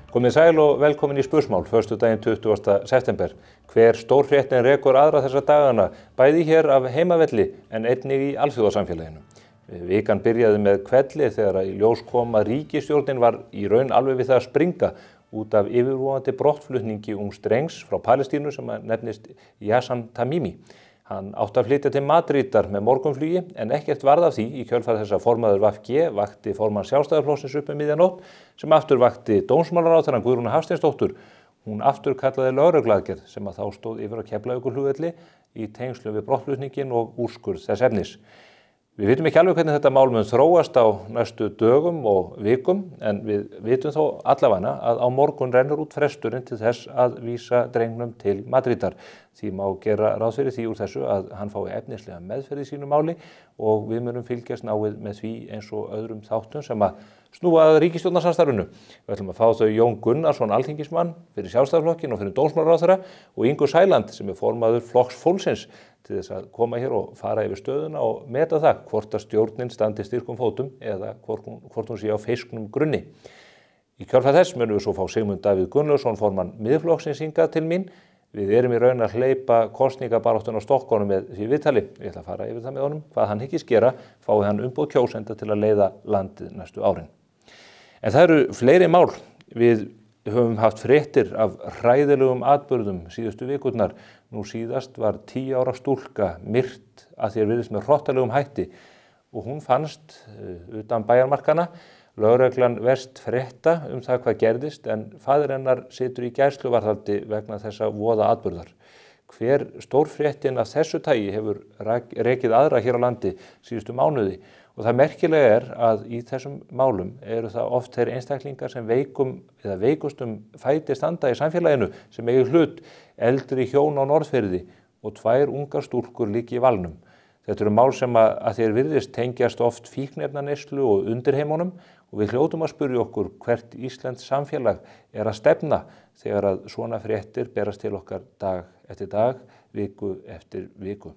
Komið sæl og velkomin í Spursmál, föstudaginn 20. september. Hver stórfréttin rekur aðra þessa dagana, bæði hér af heimavelli en einnig í alþjóðasamfélaginu. Vikan byrjaði með hvelli þegar í ljós kom að ríkisstjórnin var í raun alveg við það að springa út af yfirvofandi brottflutningi ungs drengs frá Palestínu sem nefnist Yassan Tamimi. Hann átti að flytja til Madrídar með morgunflugi en ekkert varð af því í kjölfar þess að formaður VG vakti formann Sjálfstæðisflokksins upp með miðjanótt sem aftur vakti dómsmálaráðherrann Guðrúnu Hafsteinsdóttur. Hún aftur kallaði lögregluaðgerð sem þá stóð yfir á Keflavíkurflugvelli í tengslum við brottflutninginn og úrskurð þess efnis. Við vitum ekki alveg hvernig þetta mál mun þróast á næstu dögum og vikum en við vitum þó allavega að á morgun rennur út fresturinn til þess að vísa drengnum til Madrídar. Því má gera ráð fyrir því úr þessu að hann fái efnislega meðferð í sínu máli og við munum fylgjast náið með því eins og öðrum þáttum sem að snúa að ríkisstjórnarsamstarfinu. Við ætlum að fá þau Jón Gunnarsson alþingismann fyrir Sjálfstæðisflokkinn og fyrir dómsmálaráðherra og Ingu Sæland sem formaður Flokks fólksins til þess að koma hér og fara yfir stöðuna og meta það hvort að stjórnin standi styrkum fótum eða hvort hún sé á feisknum grunni. Í kjölfar þess munum við svo fá Sigmund Davíð Gunnlaugsson formann Miðflokksins hingað til mín. Við erum í raun að hleypa kosningabaráttuna á Stokkhólmi með því viðtali. Ég ætla að fara yfir það með honum, hvað hann hyggist gera, fái hann umboð kjósenda til að leiða landið næstu árin. En það eru fleiri mál. Við höfum haft fréttir af hræðilegum atburðum síðustu vikurnar. Nú síðast var 10 ára stúlka myrt að því virðist með hrottalegum hætti og hún fannst utan bæjarmarkana. Lögreglan verst frétta það hvað gerðist en faðir hennar situr í gæsluvarðhaldi vegna þessa voða atburðar. Hver stórfréttin af þessu tagi hefur rekið aðra hér á landi síðustu mánuði og það merkilega að í þessum málum eru það oft þeir einstaklingar sem veikustum fæti standa í samfélaginu sem eigi hlut, eldri hjón á Norðfirði og 2 ungar stúlkur líka í valnum. Þetta eru mál sem að þeir virðist tengjast oft fíkniefnaneyslu og undirheimunum og við hljótum að spyrja okkur hvert íslenskt samfélag að stefna þegar að svona fréttir berast til okkar dag eftir dag, viku eftir viku.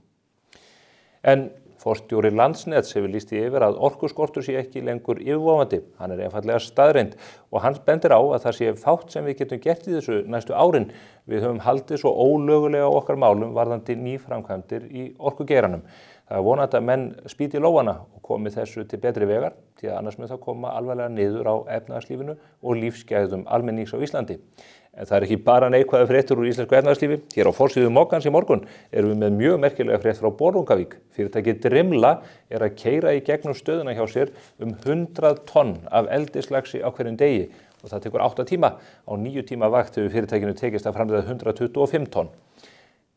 En forstjóri Landsnets hefur lýst því yfir að orkuskortur sé ekki lengur yfirvofandi. Hann einfaldlega staðreynd og hann bendir á að það sé fátt sem við getum gert í þessu næstu árin. Við höfum haldið svo ólögulega á okkar málum varðandi nýframkvæmdir í orkugeiranum. Það er vonandi að menn spýti lófana og komi þessu til betri vegar því að annars mun það koma alvarlega niður á efnahagslífinu og lífsgæðum almennings á Íslandi. En það er ekki bara neikvæðar fréttir úr íslensku efnahagslífi. Hér á forsíðu Moggans í morgun erum við með mjög merkilega frétt frá Bolungarvík. Fyrirtækið Drimla að keyra í gegnum stöðuna hjá sér 100 tonn af eldislaxi á hverjum degi og það tekur 8 tíma. Á 9 tíma vakt hefur fyrirtækinu tekist að framleiða 125 tonn.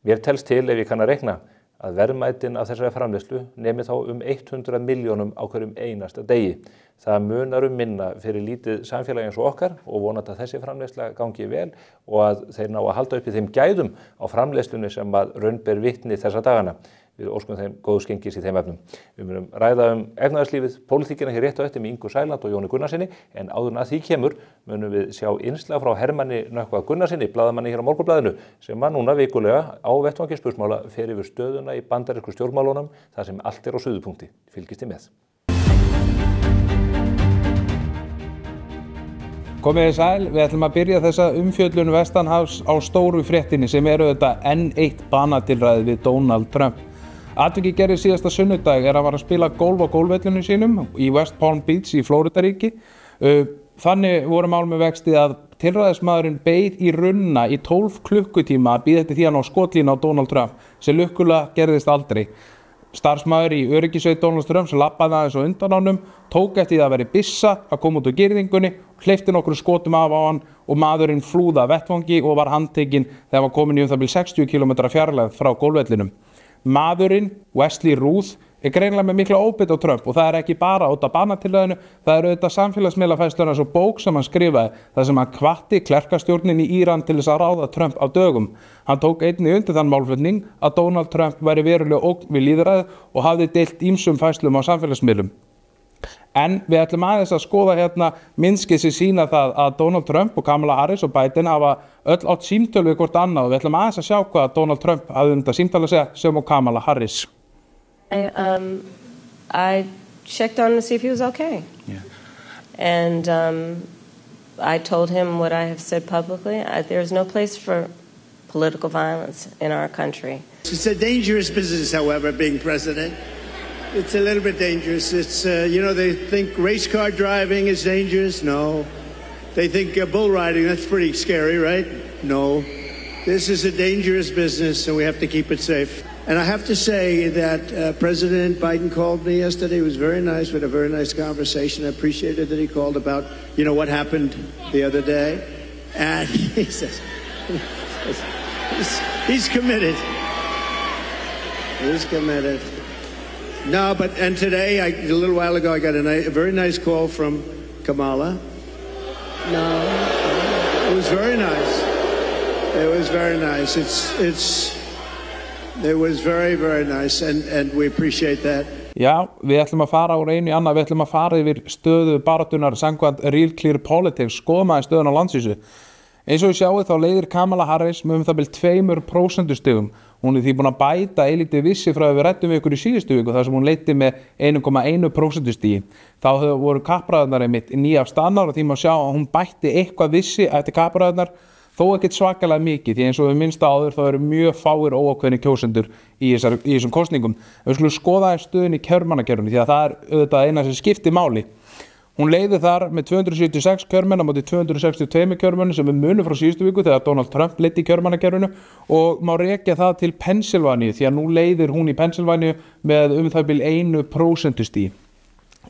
Mér telst til ef ég kann að reikna að verðmætin af þessari framleiðslu nemi þá 100 milljónum á hverjum einasta degi. Það munar minna fyrir lítið samfélagi eins og okkar og vonandi að þessi framleiðsla gangi vel og að þeir ná að halda uppi þeim gæðum á framleiðslunni sem að raun ber vitni þessa dagana. Við óskum þeim góðs gengis í þeim efnum. Við munum ræða efnahagslífið, pólitíkina hér rétt á eftir með Ingu Sæland og Jóni Gunnarsinni en áður en að því kemur munum við sjá innslag frá Hermanni Nökkva Gunnarsinni, blaðamanni hér á Morgunblaðinu sem að núna vikulega á vettvangi Spursmála fer yfir stöðuna í bandarísku stjórnmálunum þar sem allt á suðupunkti. Fylgist þið með. Komið þið sæl, við ætlum að byrja þessa umfjöllun vestanhafs á stóru fréttinni sem eru þetta N1 banatilræði við Donald Trump. Atvikið gerðist síðasta sunnudag hann var að spila golf á golfvellinu sínum í West Palm Beach í Flóridaríki. Þannig voru mál með vexti að tilræðismaðurinn beið í runna í 12 klukkutíma að bíða eftir því hann á skotlínu á Donald Trump sem lukkulega gerðist aldrei. Starfsmaður í öryggissveit Donald Trump sem labbaði aðeins á undan honum tók eftir því að veri byssa að koma út úr girðingunni, hleypti nokkrum skotum af á hann og maðurinn flúði af vettvangi og var handtekinn þegar hann var komin í það bil 60 km fjarlægð frá golfvellinum. Maðurinn, Wesley Ruth, greinilega með mikla óbeit á Trump og það ekki bara út af banatilræðinu, það auðvitað samfélagsmiðlafærsluna svo bók sem hann skrifaði þar sem hann hvatti klerkastjórnin í Íran til þess að ráða Trump á dögum. Hann tók einnig undir þann málflutning að Donald Trump væri verulega ógn við lýðræðið og hafði deilt ýmsum færslum á samfélagsmiðlum. En við ætlum aðeins að skoða hérna myndskið sem sýna það að Donald Trump og Kamala Harris og Biden hafa öll átt símtöl við hvort annað og við ætlum aðeins að sjá hvað Donald Trump hafði þetta símtal að segja sem og Kamala Harris. I checked on him to see if he was okay. Yeah. And I told him what I have said publicly. There is no place for political violence in our country. It's a dangerous business, however, being president. It's a little bit dangerous. It's, they think race car driving is dangerous. No. They think bull riding, that's pretty scary, right? No. This is a dangerous business, and we have to keep it safe. And I have to say that President Biden called me yesterday. It was very nice. We had a very nice conversation. I appreciated that he called about, what happened the other day. And he says, he's committed. He's committed. No, and today, a little while ago, I got a very nice call from Kamala. No, it was very nice. It was very nice. It was very, very nice, and we appreciate that. Já, við ætlum að fara úr einu í annað, við ætlum að fara yfir stöðu baráttunnar samkvæmt Real Clear Politics, skoðum aðeins stöðuna á landsvísu. Eins og við sjáum þá leiðir Kamala Harris með það bil 2% stigum. Hún því búin að bæta eilítið vissi frá að við rættum við ykkur í síðustu viku þar sem hún leiddi með 1,1% stigi. Þá voru kappræðarnar einmitt nýja af staðnar og því má sjá að hún bætti eitthvað vissi eftir kappræðarnar, þó ekkert svakalega mikið, því eins og við minnst áður þá eru mjög fáir óákveðnir kjósendur í þessum kosningum. Við skulum skoða stöðun í kjörmannakerfinu því að það er auðvitað eina sem skiptir máli. Hún leiði þar með 276 kjörmenn á móti 262 kjörmennum sem við munum frá síðustu viku þegar Donald Trump leiddi kjörmannakerfinu og má rekja það til Pennsylvaníu því að nú leiðir hún í Pennsylvaníu með það bil 1% stigi.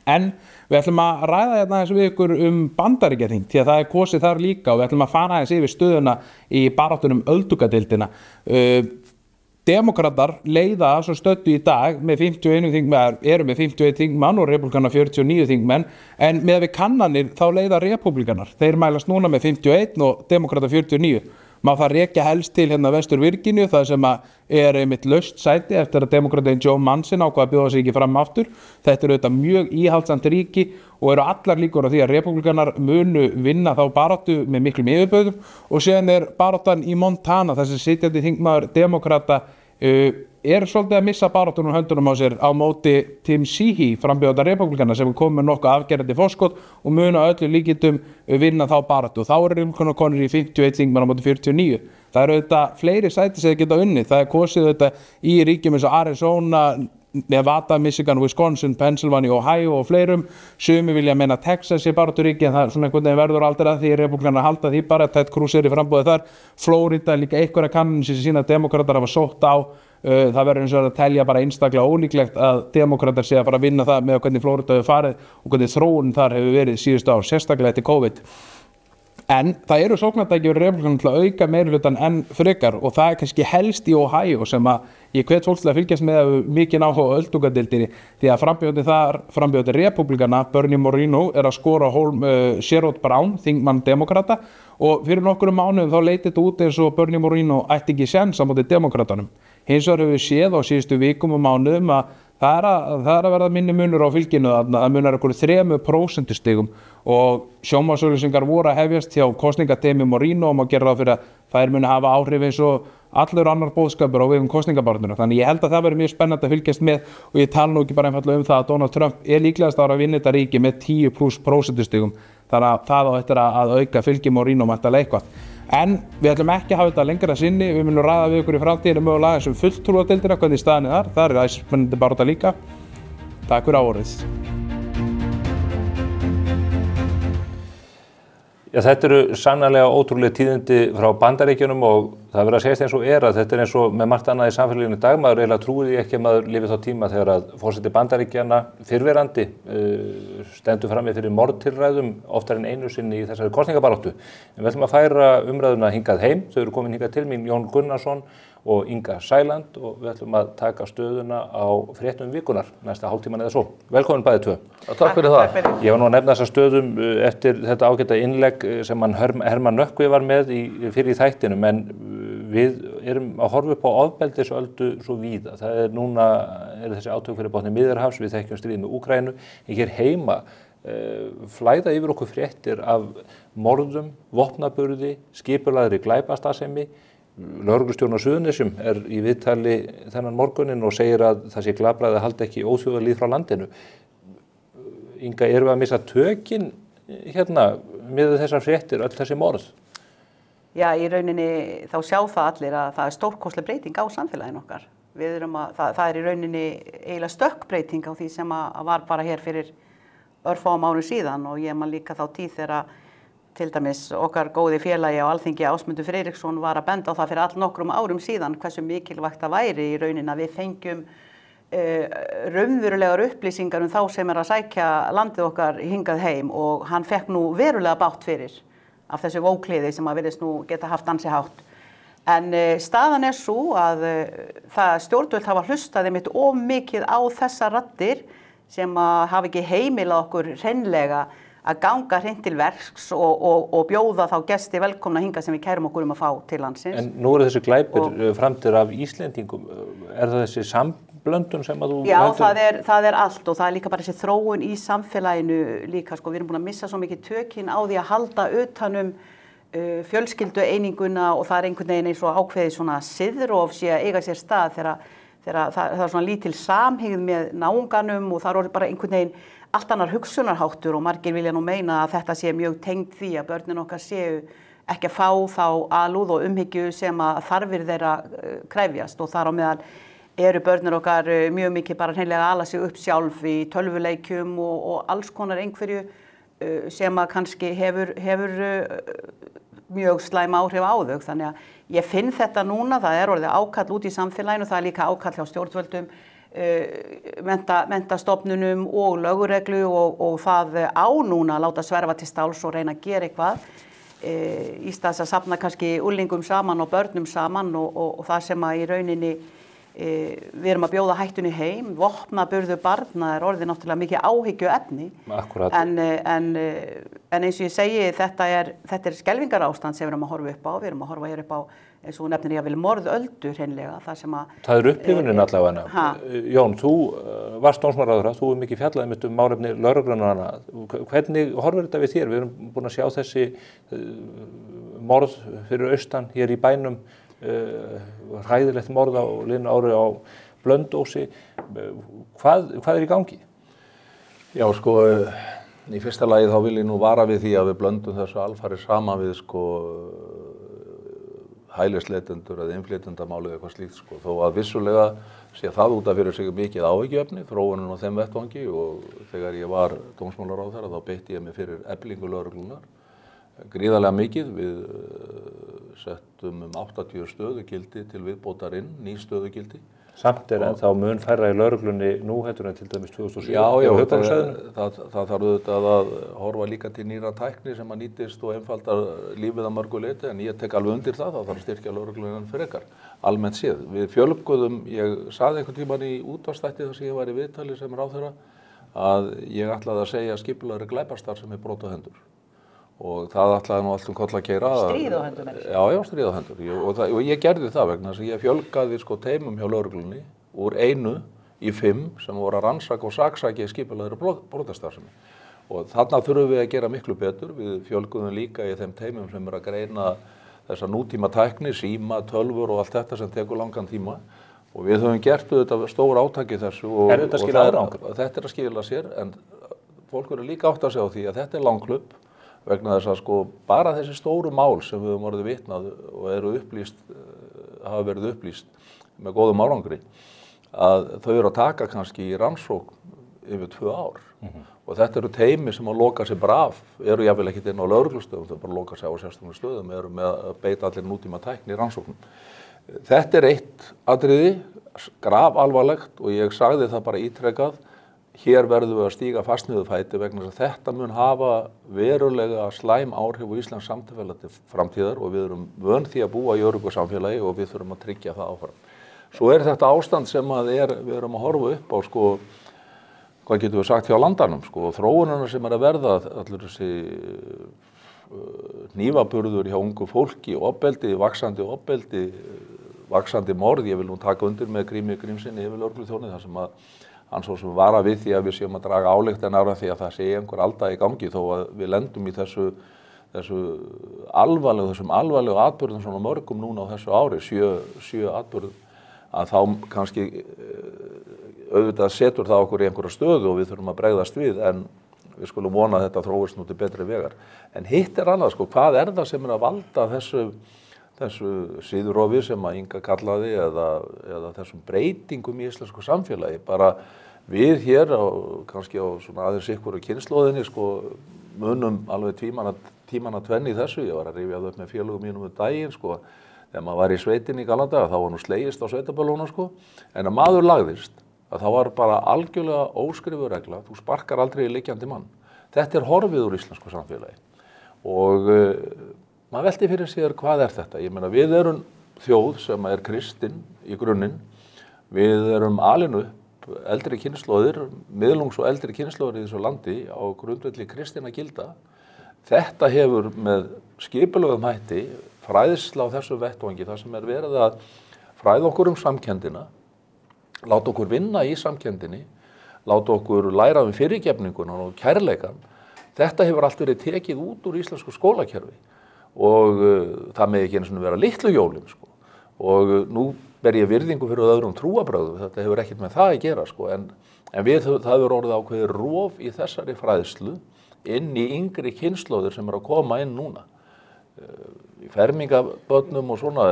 En við ætlum að ræða hérna aðeins við ykkur Bandaríkjaþing því að það kosið þar líka og við ætlum að fara aðeins yfir stöðuna í baráttunum öldungadeildina. Demokratar leiða svo stöddu í dag með 51 þingmenn, eru með 51 þingmann og republikanar 49 þingmenn, en með við kannanir þá leiða republikanar. Þeir mælast núna með 51 og demokratar 49. Má það rekja helst til hérna Vestur Virginíu, það sem er einmitt laust sæti eftir að demokratin Joe Manchin ákvað að bjóða sig ekki fram aftur. Þetta er auðvitað mjög íhaldssamt ríki og eru allar líkur á því að republikanar munu vinna þá baráttu með miklum yfirbauðum og síðan baráttan í Montana þar sem sitjandi þingmaður demokrata svolítið að missa baráttunum höndunum á sér á móti Tim Sheehy frambjóðanda republikana sem kom með nokkuð afgerandi forskot og munu að öllu líkindum vinna þá baráttu. Þá eru republikanarkonur í 51 þingmenn á móti 49. Það eru auðvitað fleiri sæti sem þeir geta unnið. Það kosið auðvitað í ríkjum eins og Arizona, Nevada, Michigan, Wisconsin, Pennsylvania, Ohio og fleirum. Sumi vilja meina Texas í barátturíki en það svona einhvern veginn verður aldrei að því republikanar halda því bara. Ted Cruz í frambúið þar. Florida líka einhverja kannanir sem sína að demokratar hafa sótt á. Það verður eins og að telja bara einstaklega ólíklegt að demokratar sé að fara að vinna það með hvernig Florida hefur farið og hvernig þróun þar hefur verið síðustu ár, sérstaklega eftir COVID. En það eru sóknartæki fyrir republikanum til að auka meirihlutann enn frekar og það kannski helst í Ohio sem að ég hvet fólk til að fylgjast með mikinn áhuga á öldungadeildinni því að frambjóðandi republikana Bernie Moreno að skora Sherrod Brown, þingmann demokrata og fyrir nokkrum mánuðum þá leit þetta út eins og Bernie Moreno ætti ekki séns á móti demokratanum. Hins vegar hefur við séð á síðustu vikum og mánuðum að það er að verða minni munur á fylginu að munar ykkur 3% stigum og sjónvarpsauglýsingar voru að hefjast hjá kosningateymi Moreno og má gera ráð fyrir að þær muni hafa áhrif eins og allur annar boðskapur á vegum kosningabaráttunnar. Þannig ég held að það verður mjög spennandi að fylgjast með og ég tala nú ekki bara einfaldlega það að Donald Trump líklegast að vinna þetta ríki með 10+ stigum. Þannig að það á eftir að auka fylgi Moreno mættilega eitthvað. En við ætlum ekki að hafa þetta lengra sinni, við munum ræða við ykkur í framtíðinu mögulega eins og fulltrúadeildina, hvernig staðan þar. Það spennandi barátta líka. Takk fyrir áorðið. Já, þetta eru sannarlega ótrúlega tíðindi frá Bandaríkjunum og það verður að segja eins og að þetta eins og með margt annað í samfélaginu í dag. Maður eiginlega trúir því ekki að maður lifir þá tíma þegar að forseti Bandaríkjanna fyrrverandi stendur frammi fyrir mordtilræðum oftar en einu sinni í þessari kosningabaráttu. En við ætlum að færa umræðuna hingað heim. Þau eru komin hingað til mín Jón Gunnarsson og Inga Sæland og við ætlum að taka stöðuna á fréttum vikunar næsta hálftíman eða svo. Velkomin bæði tvö. Takk fyrir það. Ég var nú að nefna þessa stöðum eftir þetta ágæta innlegg sem Hermann Nökkvi var með fyrir í þættinum en við erum að horfa upp á ofbeldisöldu svo víða. Það núna þessi átök fyrir botni Miðjarðarhafs, við þekkjum stríð með Úkraínu. Hér heima flæða yfir okkur fréttir af morðum, vopnaburði, skipulagðri glæpastarfsemi. Lögreglustjórinn á Suðurnesjum í viðtali þennan morguninn og segir að það sé glabrað að halda ekki óþjóðalýð frá landinu. Inga, erum við að missa tökin hérna með þessar fréttir, öll þessi morð? Já, í rauninni þá sjá það allir að það stórkostleg breyting á samfélaginu okkar. Við erum það í rauninni eiginlega stökkbreyting á því sem var bara hér fyrir örfáum árum síðan og ég man líka þá tíð þegar til dæmis okkar góði félagi á Alþingi Ásmundur Friðriksson var að benda á það fyrir allnokkrum árum síðan hversu mikilvægt það væri í rauninni að við fengjum raunverulegar upplýsingar þá sem að sækja landið okkar hingað heim og hann fekk nú verulega bátt fyrir af þessu vókliði sem að virðist nú geta haft ansi hátt. En staðan svo að það stjórnvöld hafa hlustað einmitt of mikið á þessar raddir sem að hafa ekki heimilað okkur hreinlega að ganga hreint til verks og bjóða þá gesti velkomna hingað sem við kærum okkur að fá til landsins. En nú eru þessi glæpir framdir af Íslendingum. Er það þessi samblöndun sem að þú Já, það er allt og það er líka bara þessi þróun í samfélaginu líka. Við erum búin að missa svo mikið tökin á því að halda utanum fjölskyldueininguna og það er einhvern veginn eins og ákveðið svona siðrof sé að eiga sér stað þegar það er svona lítil samhygð með náunganum og það er bara einhvern veginn allt annar hugsunarháttur og margir vilja nú meina að þetta sé mjög tengt því að börnin okkar séu ekki að fá þá alúð og umhyggju sem að þarfir þeirra krefjast og þar á meðal eru börnir okkar mjög mikið bara hreinlega að ala sig upp sjálf í tölvuleikjum og alls konar einhverju sem að kannski hefur mjög slæm áhrif á þau. Þannig að ég finn þetta núna, það er orðið ákall út í samfélaginu, það er líka ákall hjá stjórnvöldum, menntastofnunum og lögreglu og það á núna að láta sverfa til stáls og reyna að gera eitthvað í stað þess að safna kannski unglingum saman og börnum saman og það sem að í rauninni við erum að bjóða hættunni heim, vopnaburður barna er orðið náttúrulega mikið áhyggjuefni. Akkúrat. En eins og ég segi, þetta er skelfingarástand sem við erum að horfa upp á. Við erum að horfa hér upp á, eins og nefnir ég að vilja morðöldu hreinlega. Það er upplifunin allavega. Jón, þú varst dómsmálaráðherra, þú mikið fjallaði málefni lögreglunnar. Hvernig horfir þetta við þér? Við erum búin að sjá þessi morð fyrir austan hér í bænum. Hræðilegt morð á liðnu ári á Blönduósi. Hvað er í gangi? Já, í fyrsta lagi þá vil ég nú vara við því að við blöndum þessu alfarið saman við hælisleitendur eða innflytjendamálið eitthvað slíkt þó að vissulega sé það út af fyrir sig mikið áhyggjuefni, þróunin á þeim vettvangi og þegar ég var dómsmálaráðherra þá beitti ég mig fyrir eflingu lögreglunnar gríðarlega mikið. Við settum 80 stöðugildi til viðbótar inn, ný stöðugildi. Samt er ennþá mun færra í lögreglunni nú heldur en til dæmis 2007. Já, það þarf auðvitað að horfa líka til nýra tækni sem að nýtist og einfaldar lífið að mörgu leyti en ég tek alveg undir það þarf að styrkja lögreglunni frekar, almennt séð. Við fjölguðum, ég sagði einhvern tímann í útvarpsþætti þar sem ég var í viðtali sem ráðherra að ég ætlaði að segja að skipulagðri glæpastarfsemi brot á hendur. Og það ætlaði nú allt koll að keyra. Stríð á hendur með þessu? Já, stríð á hendur. Og ég gerði það vegna þess að ég fjölgaði teimum hjá lögreglunni úr 1 í 5 sem voru að rannsaka og saksækja skipulagðri brotastarfsemi. Og þarna þurfum við að gera miklu betur. Við fjölguðum líka í þeim teimum sem að greina þessa nútíma tækni, síma, tölvur og allt þetta sem tekur langan tíma. Og við höfum gert þetta stór átaki þessu. Er þetta að skila árangur? Þetta er að skila sér en fólk verður líka átt að segja á því að þetta er langklaup. Vegna þess að bara þessi stóru mál sem við höfum orðið vitnað og hafa verið upplýst með góðum árangri, að þau eru að taka kannski í rannsókn yfir 2 ár. Og þetta eru teymi sem að loka sig bara af, eru jafnvel ekkert inn á lögreglustöðum, þau bara loka sig á sérstökum stöðum, eru með að beita allir nútíma tækni í rannsóknum. Þetta er eitt atriði, grafalvarlegt og ég sagði það bara ítrekað. Hér verðum við að stíga fast niður fæti vegna þess að þetta mun hafa verulega slæm áhrif á Íslands samfélag til framtíðar og við erum vön því að búa í öruggu samfélagi og við þurfum að tryggja það áfram. Svo er þetta ástand sem við erum að horfa upp á, hvað getum við sagt hjá landanum, þróunina sem er að verða, allur þessi hnífaburður hjá ungu fólki, ofbeldi, vaxandi morð, ég vil nú taka undir með Grími Grímssyni yfir lögregluþjóni þar sem að hann svo sem vara við því að við séum að draga ályktanir af því að það sé einhver alda í gangi þó að við lendum í þessum alvarlegu atburðum svona mörgum núna á þessu ári, 7 atburðum, að þá kannski auðvitað setur það okkur í einhverja stöðu og við þurfum að bregðast við en við skulum vona að þetta þróist nú til betri vegar. En hitt annað, sko, hvað það sem að valda þessu síðurofi sem að Inga kallaði eða þessum breytingum í íslensku samfélagi. Bara við hér, kannski á svona aðeins ykkur kynslóðinni, sko, munum alveg tímana tvenni í þessu. Ég var að rifja það upp með félögum mínum daginn, sko, þegar maður var í sveitinni í gamla daga, þá var nú slegist á sveitaböllunum, sko, en að maður lagðist, að þá var bara algjörlega óskrifuð regla, þú sparkar aldrei í liggjandi mann. Þetta horfið úr íslensku samfélagi og maður velti fyrir sér hvað þetta. Ég meina, við erum þjóð sem kristin í grunninn, við erum alin upp eldri kynslóðir, miðlungs og eldri kynslóðir í þessu landi á grundvelli kristinna gilda. Þetta hefur með skipulögðum hætti fræðsla á þessu vettvangi, þar sem verið að fræða okkur samkenndina, láta okkur vinna í samkenndinni, láta okkur læra fyrirgefninguna og kærleikann. Þetta hefur allt verið tekið út úr íslensku skólakerfi og það með ekki einu sinni vera litlu jólin, sko. Og nú ber ég virðingu fyrir öðrum trúarbrögðum, þetta hefur ekkert með það að gera, sko, en það hefur orðið ákveðið rof í þessari fræðslu inn í yngri kynslóðir sem að koma inn núna. Í fermingabörnum og svona,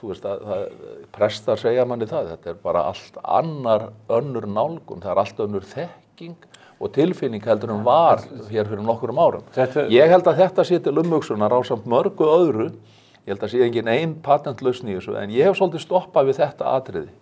þú veist að prestar segja manni það, þetta bara allt önnur nálgun, það allt önnur þekking og tilfinning heldur var hér fyrir nokkurum árum. Ég held að þetta sé til umhugsunar ásamt mörgu öðru, ég held að sé engin ein patentlausn í þessu, en ég hef svolítið stoppað við þetta atriði.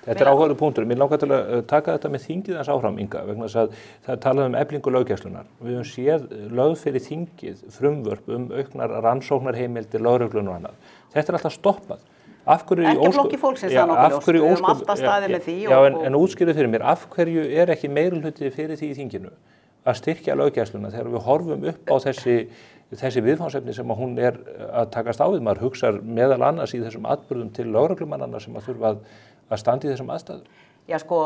Þetta áhugaður punktur. Mér langar til að taka þetta með þingið þess áfram, Inga, vegna þess að það talaði eflingu löggæslunnar. Við höfum séð lögð fyrir þingið frumvörp auknar rannsóknarheimildir, lögreglun og annað. Þetta alltaf stoppað. Ekki flokki fólksins það nokkuð ljóst, við höfum alltaf staðið með því. En útskýrðu fyrir mér, af hverju ekki meirihluti fyrir því í þinginu að styrkja löggæsluna þegar við horfum upp á þessi viðfangsefni sem að hún að takast á við? Maður hugsar meðal annars í þessum atburðum til lögreglumannanna sem að þurfa að standa í þessum aðstæðum. Já, sko,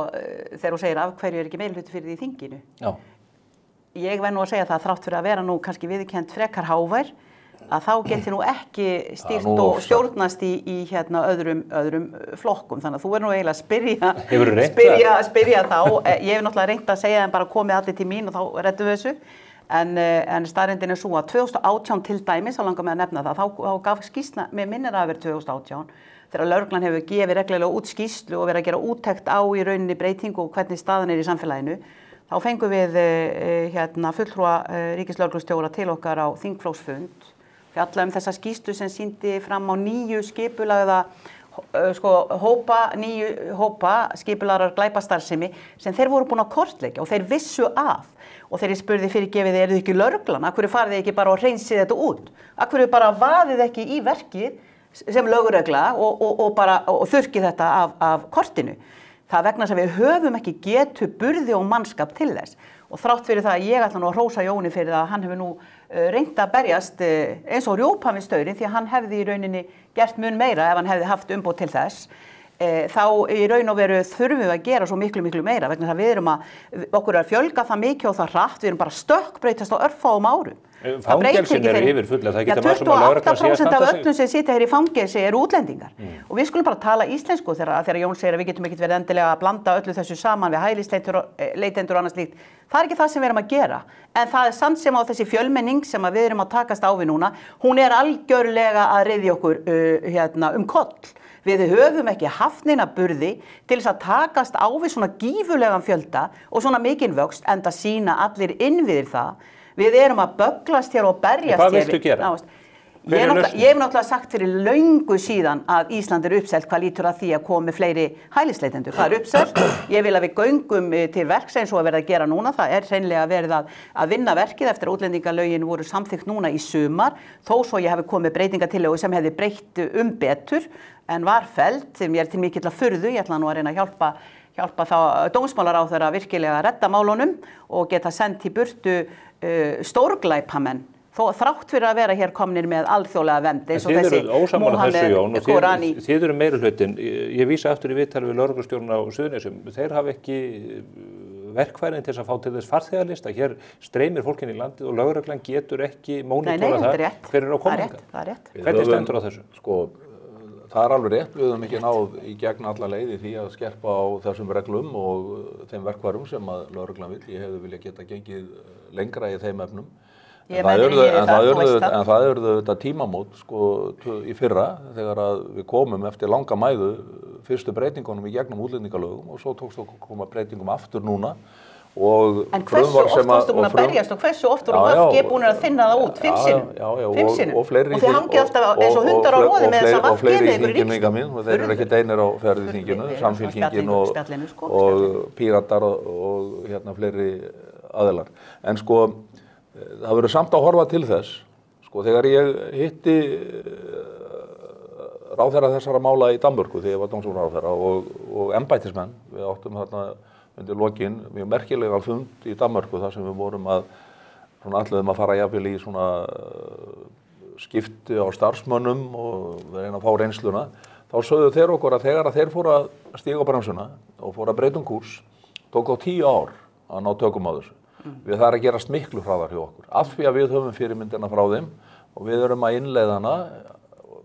þegar þú segir af hverju ekki meirihluti fyrir því í þinginu. Já. Ég verð nú að segja það þrátt fyrir að vera nú kannski viðurkennt frekar hávær, að þá geti nú ekki stýrt og stjórnast í öðrum flokkum. Þannig að þú nú eiginlega að spyrja þá. Ég hef náttúrulega reynt að segja þeim bara komið allir til mín og þá reddum við þessu. En staðreyndin svo að 2018 til dæmis, þá langar mig að nefna það, þá gaf skýrsla, mér minnir að vera 2018, þegar lögreglan hefur gefið reglulega út skýrslu og verið að gera úttekt á í rauninni breytingu og hvernig staðan í samfélaginu. Þá fengum við fulltrúa ríkislögreglustjóra til okkar á þingflokksfund, fjalla þessa skýrslu sem sýndi fram á 9 skipulagða hópa skipulagðrar glæpastarfsemi sem þeir voru búin að kortleggja og þeir vissu af. Og þegar ég spurði fyrirgefið, eru þið ekki lögreglan? Af hverju farið þið ekki bara og hreinsið þetta út? Af hverju bara vaðið ekki í verkið sem lögregla og þurrkið þetta af kortinu? Það vegna þess að við höfum ekki getu, burði og mannskap til þess. Og þrátt fyrir það að ég ætla nú að hrósa Jóni fyrir það að hann hefur nú reynt að berjast eins og rjúpa við staurinn, því að hann hefði í rauninni gert mun meira ef hann hefði haft umboð til þess. Þá í raun og veru þurfum við að gera svo miklu meira vegna þess að okkur að fjölga það mikið og það hratt, við erum bara stökkbreytast á örfáum árum. Fangelsin yfir fulla, það geta maður sem að lögreglan sé að 28% af öllum sem sitja hér í fangelsi eru útlendingar. Og við skulum bara tala íslensku þegar Jón segir að við getum ekkert verið endilega að blanda öllu þessu saman við hælisleitendur og annað slíkt. Það ekki það sem við erum að gera. En það samt sem á þessi fjölmenning sem við erum að takast á við núna, hún algjörlega að ryðja okkur koll. Við höfum ekki haft neina burði til þess að takast á við svona gífurlegan fjölda og svona mikinn vöxt, enda sýna allir innviðir það. Við erum að bögglast hér og berjast hér. Hvað viltu gera? Ég hef náttúrulega sagt fyrir löngu síðan að Ísland uppselt hvað lítur að því að koma með fleiri hælisleitendur. Það uppselt. Ég vil að við göngum til verks eins og að verða að gera núna. Það hreinlega verið að vinna verkið eftir að útlendingalögin voru samþykkt núna í sumar. Þó svo ég hafi komið breytingatillögu sem hefði breytt betur en var felld, sem ég til mikilla furðu. Ég ætla nú að reyna að hjálpa þá dómsmálaráðherra virkilega að redda málunum og geta sendt í burtu stórglæpamenn. Þrátt fyrir að vera hér komnir með alþjóðlega vernd eins og þessi Mohamed Korani. Þið eru meirihlutin. Ég vísa aftur í viðtali við lögreglustjórinn á Suðurnesjum. Þeir hafa ekki verkfærin til þess að fá til þess farþegarlista. Hér streymir fólkin í landið og lögreglan getur ekki mónitora það hver á koma hingað. Það er rétt. Hvernig stendur á þessu? Sko, það alveg rétt, við höfum ekki náð í gegn alla leið í því að skerpa á þessum reglum og þeim verkfærum sem að lögreglan vill. Ég hefði vilja geta gengið lengra í þeim efnum. En það urðu þetta tímamót sko, í fyrra þegar að við komum eftir langa mæðu fyrstu breytingunum í gegnum útlendingalögum og svo tókst að koma breytingum aftur núna. En hversu oft varstu búin að berjast og hversu oft voru VG búin að finna það út? 5 sinnum? Já, og fleiri og þið hangið alltaf eins og hundar á roði með þess að VG með ykkur ríkisstjórn. Og þeir eru ekki einir á ferð í þinginu, Samfylkingin og Píratar og hérna fleiri aðilar. En sko, það verður samt að horfa til þess, sko, þegar ég hitti ráðherra þessara mála í Danmörku þegar ég var dómsmálaráðherra og embættismenn, við áttum þarna undir lokin mjög merkilegan fund í Danmörku þar sem við vorum að ætluðum að fara jafnvel í svona skipti á starfsmönnum og reyna að fá reynsluna, þá sögðu þeir okkur að þegar að þeir fóru að stíga á bremsuna og fóru að breyta kúrs, tók á 10 ár að ná tökum á þessu. Við það að gerast miklu hraðar hjá okkur, af því að við höfum fyrirmyndina frá þeim og við erum að innleiða hana,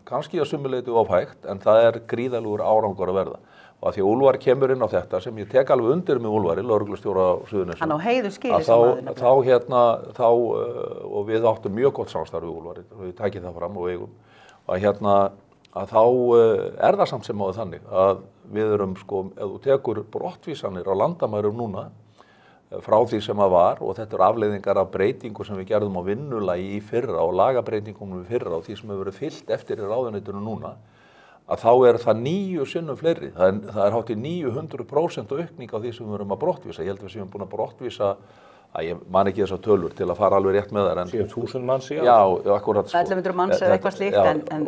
kannski að sumu leyti of hægt, en það gríðalegur árangur að verða. Og að því að Úlfar kemur inn á þetta, sem ég tek alveg undir með Úlfari, lögreglustjóra á Suðurnesjum. Hann á heiðurskýri þá og við áttum mjög gott samstarf við Úlfari, og við tækið það fram og eigum, að þá það samt sem áður þannig, að við erum sko, ef þú tekur brottvísanir á landamærum núna, frá því sem það var og þetta afleiðingar af breytingu sem við gerðum á vinnulagi í fyrra og lagabreytingum í fyrra og því sem hefur verið fylgt eftir í ráðuneytinu núna, að þá það 9 sinnum fleiri. Það hátt í 900% aukning á því sem við erum að brottvísa. Ég held að við séum búin að brottvísa, ég man ekki þessar tölur til að fara alveg rétt með þær. 1000 manns í ár? Já, akkurat. 1100 manns eða eitthvað slíkt, en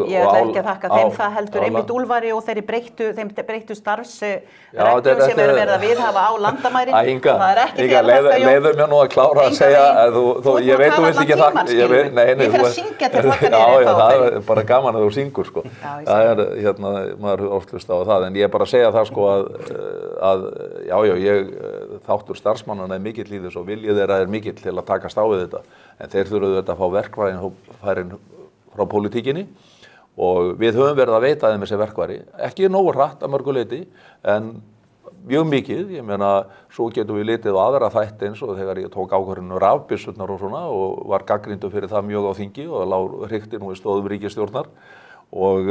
ég ætla ekki að þakka þeim það heldur einmitt Úlfari og þeim breyttu starfsreglum sem verið að viðhafa á landamærin. Það ekki þér að þakka, Jón. Leiður mér nú að klára að segja, ég veit þú vilt ekki þakka. Ég fer að syngja til þakka niður. Já, það bara gaman að þú syngur, sko. Maður hefur oft hlustað á það, en ég bara að segja það, sko, þáttur starfsmannanna mikill í þessu og viljið þeirra mikill til að takast á við þetta. En þeir þurfuðu þetta að fá verkfærin frá pólitíkinni og við höfum verið að veita þeim þessi verkfæri. Ekki nógu hratt að mörgu leyti, en mjög mikið. Ég meina, svo getum við litið á aðra þætti eins og þegar ég tók ákvörðun rafbyssurnar og svona og var gagnrýndur fyrir það mjög á þingi og lá hrikti nú í stóðum ríkisstjórnar. Og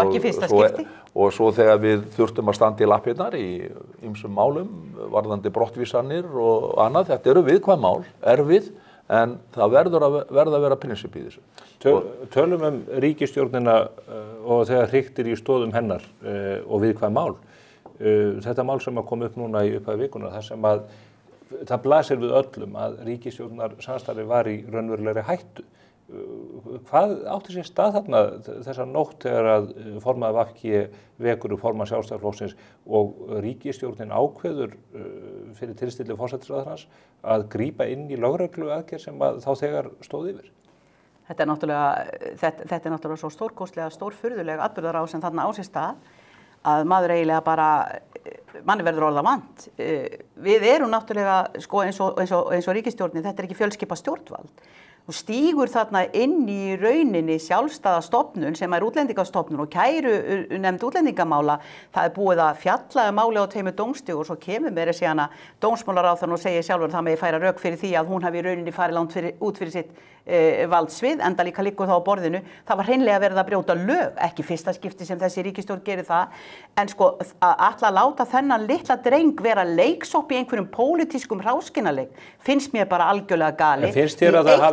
ekki fyrsta skipti. Og svo þegar við þurftum að standa í lappirnar í ýmsum málum, varðandi brottvísanir og annað, þetta eru viðkvæm mál, erfið, en það verður að vera prinsipp í þessu. Tölum ríkisstjórnina og þegar hriktir í stóðum hennar og viðkvæm mál. Þetta mál sem kom upp núna í upphafi vikuna, þar sem að það blasir við öllum að ríkisstjórnar samstarfi var í raunverulegri hættu. Hvað átti sér stað þarna þessa nótt þegar að formaður VG vekur formann Sjálfstæðisflokksins og ríkisstjórnin ákveður fyrir tilstilli forsætisráðherrans að grípa inn í lögregluaðgerð sem þá þegar stóð yfir? Þetta er náttúrulega svo stórkostlega, stórfurðulega atburðarás sem þarna á sér stað að maður eiginlega bara, manni verður orða vant. Við erum náttúrulega, sko, eins og ríkisstjórnin, þetta ekki fjölskipa stjórnvald. Og stígur þarna inn í rauninni sjálfstæða stofnun sem útlendingastofnun og kæru nefnd útlendingamála. Það búið að fjalla máli á tveimur dómstigum og svo kemur meira síðan að dómsmálaráðherrann og segir sjálfur að það megi færa rök fyrir því að hún hafi í rauninni farið langt út fyrir sitt valdsvið, enda líka liggur það á borðinu. Það var hreinlega verið að brjóta lög, ekki fyrsta skipti sem þessi ríkisstjórn gerir það, en sko að láta þennan litla dreng vera leiksopp í einhverjum pólitískum hráskinaleik finnst mér bara algjörlega gali. En finnst þér að það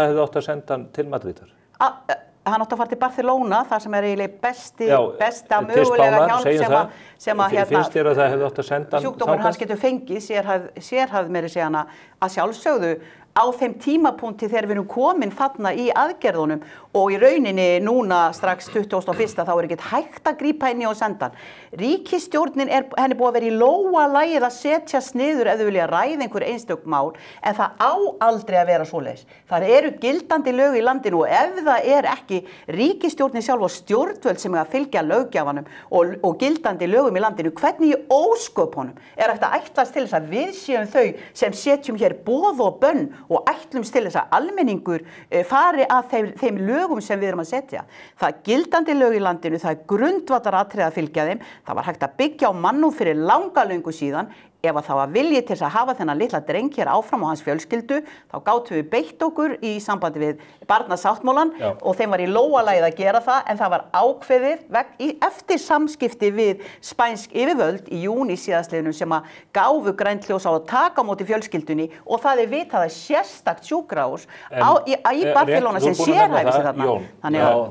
hefði átt að senda hann til Madrídar? Hann átti að fara til Barcelona, það sem eiginlega besta mögulega hjálp sem að finnst þér að það hefði átt að senda hann sjúkdómur hans getur fengið, sérhæfð meiri segja hana að sjálfsögðu á þeim tímapunkti þegar við erum komin þarna í aðgerðunum og í rauninni núna strax 21. þá ekkert hægt að grípa inn í og senda hann. Ríkisstjórnin henni búið að vera í lóa lagið að setjast niður ef þau vilja ræða einhver einstök mál, en það á aldrei að vera svoleiðis. Það eru gildandi lög í landinu og ef það ekki ríkisstjórnin sjálf og stjórnvöld sem að fylgja löggjafanum og gildandi lögum í landinu, hvernig í ósköpunum hægt að ætlast til þess að við séum þau sem setjum hér boð og bönn og ætlumst til þess að almenningur fari að þeim lögum sem við erum að setja. Það er gildandi lög í landinu, það er grundvallaratriði að fylgja þeim, það var hægt að byggja á mannúð fyrir löngu síðan. Ef að það var vilji til að hafa þennan litla dreng hér áfram og hans fjölskyldu, þá gátum við beitt okkur í sambandi við barnasáttmálann og þeim var í lóalagið að gera það, en það var ákveðið eftir samskipti við spænsk yfirvöld í júní síðastliðnum sem að gáfu grænt ljós á að taka á móti fjölskyldunni og það er vitað að sérstakt sjúkrahús í Barcelona sem sérhæfir sig þarna.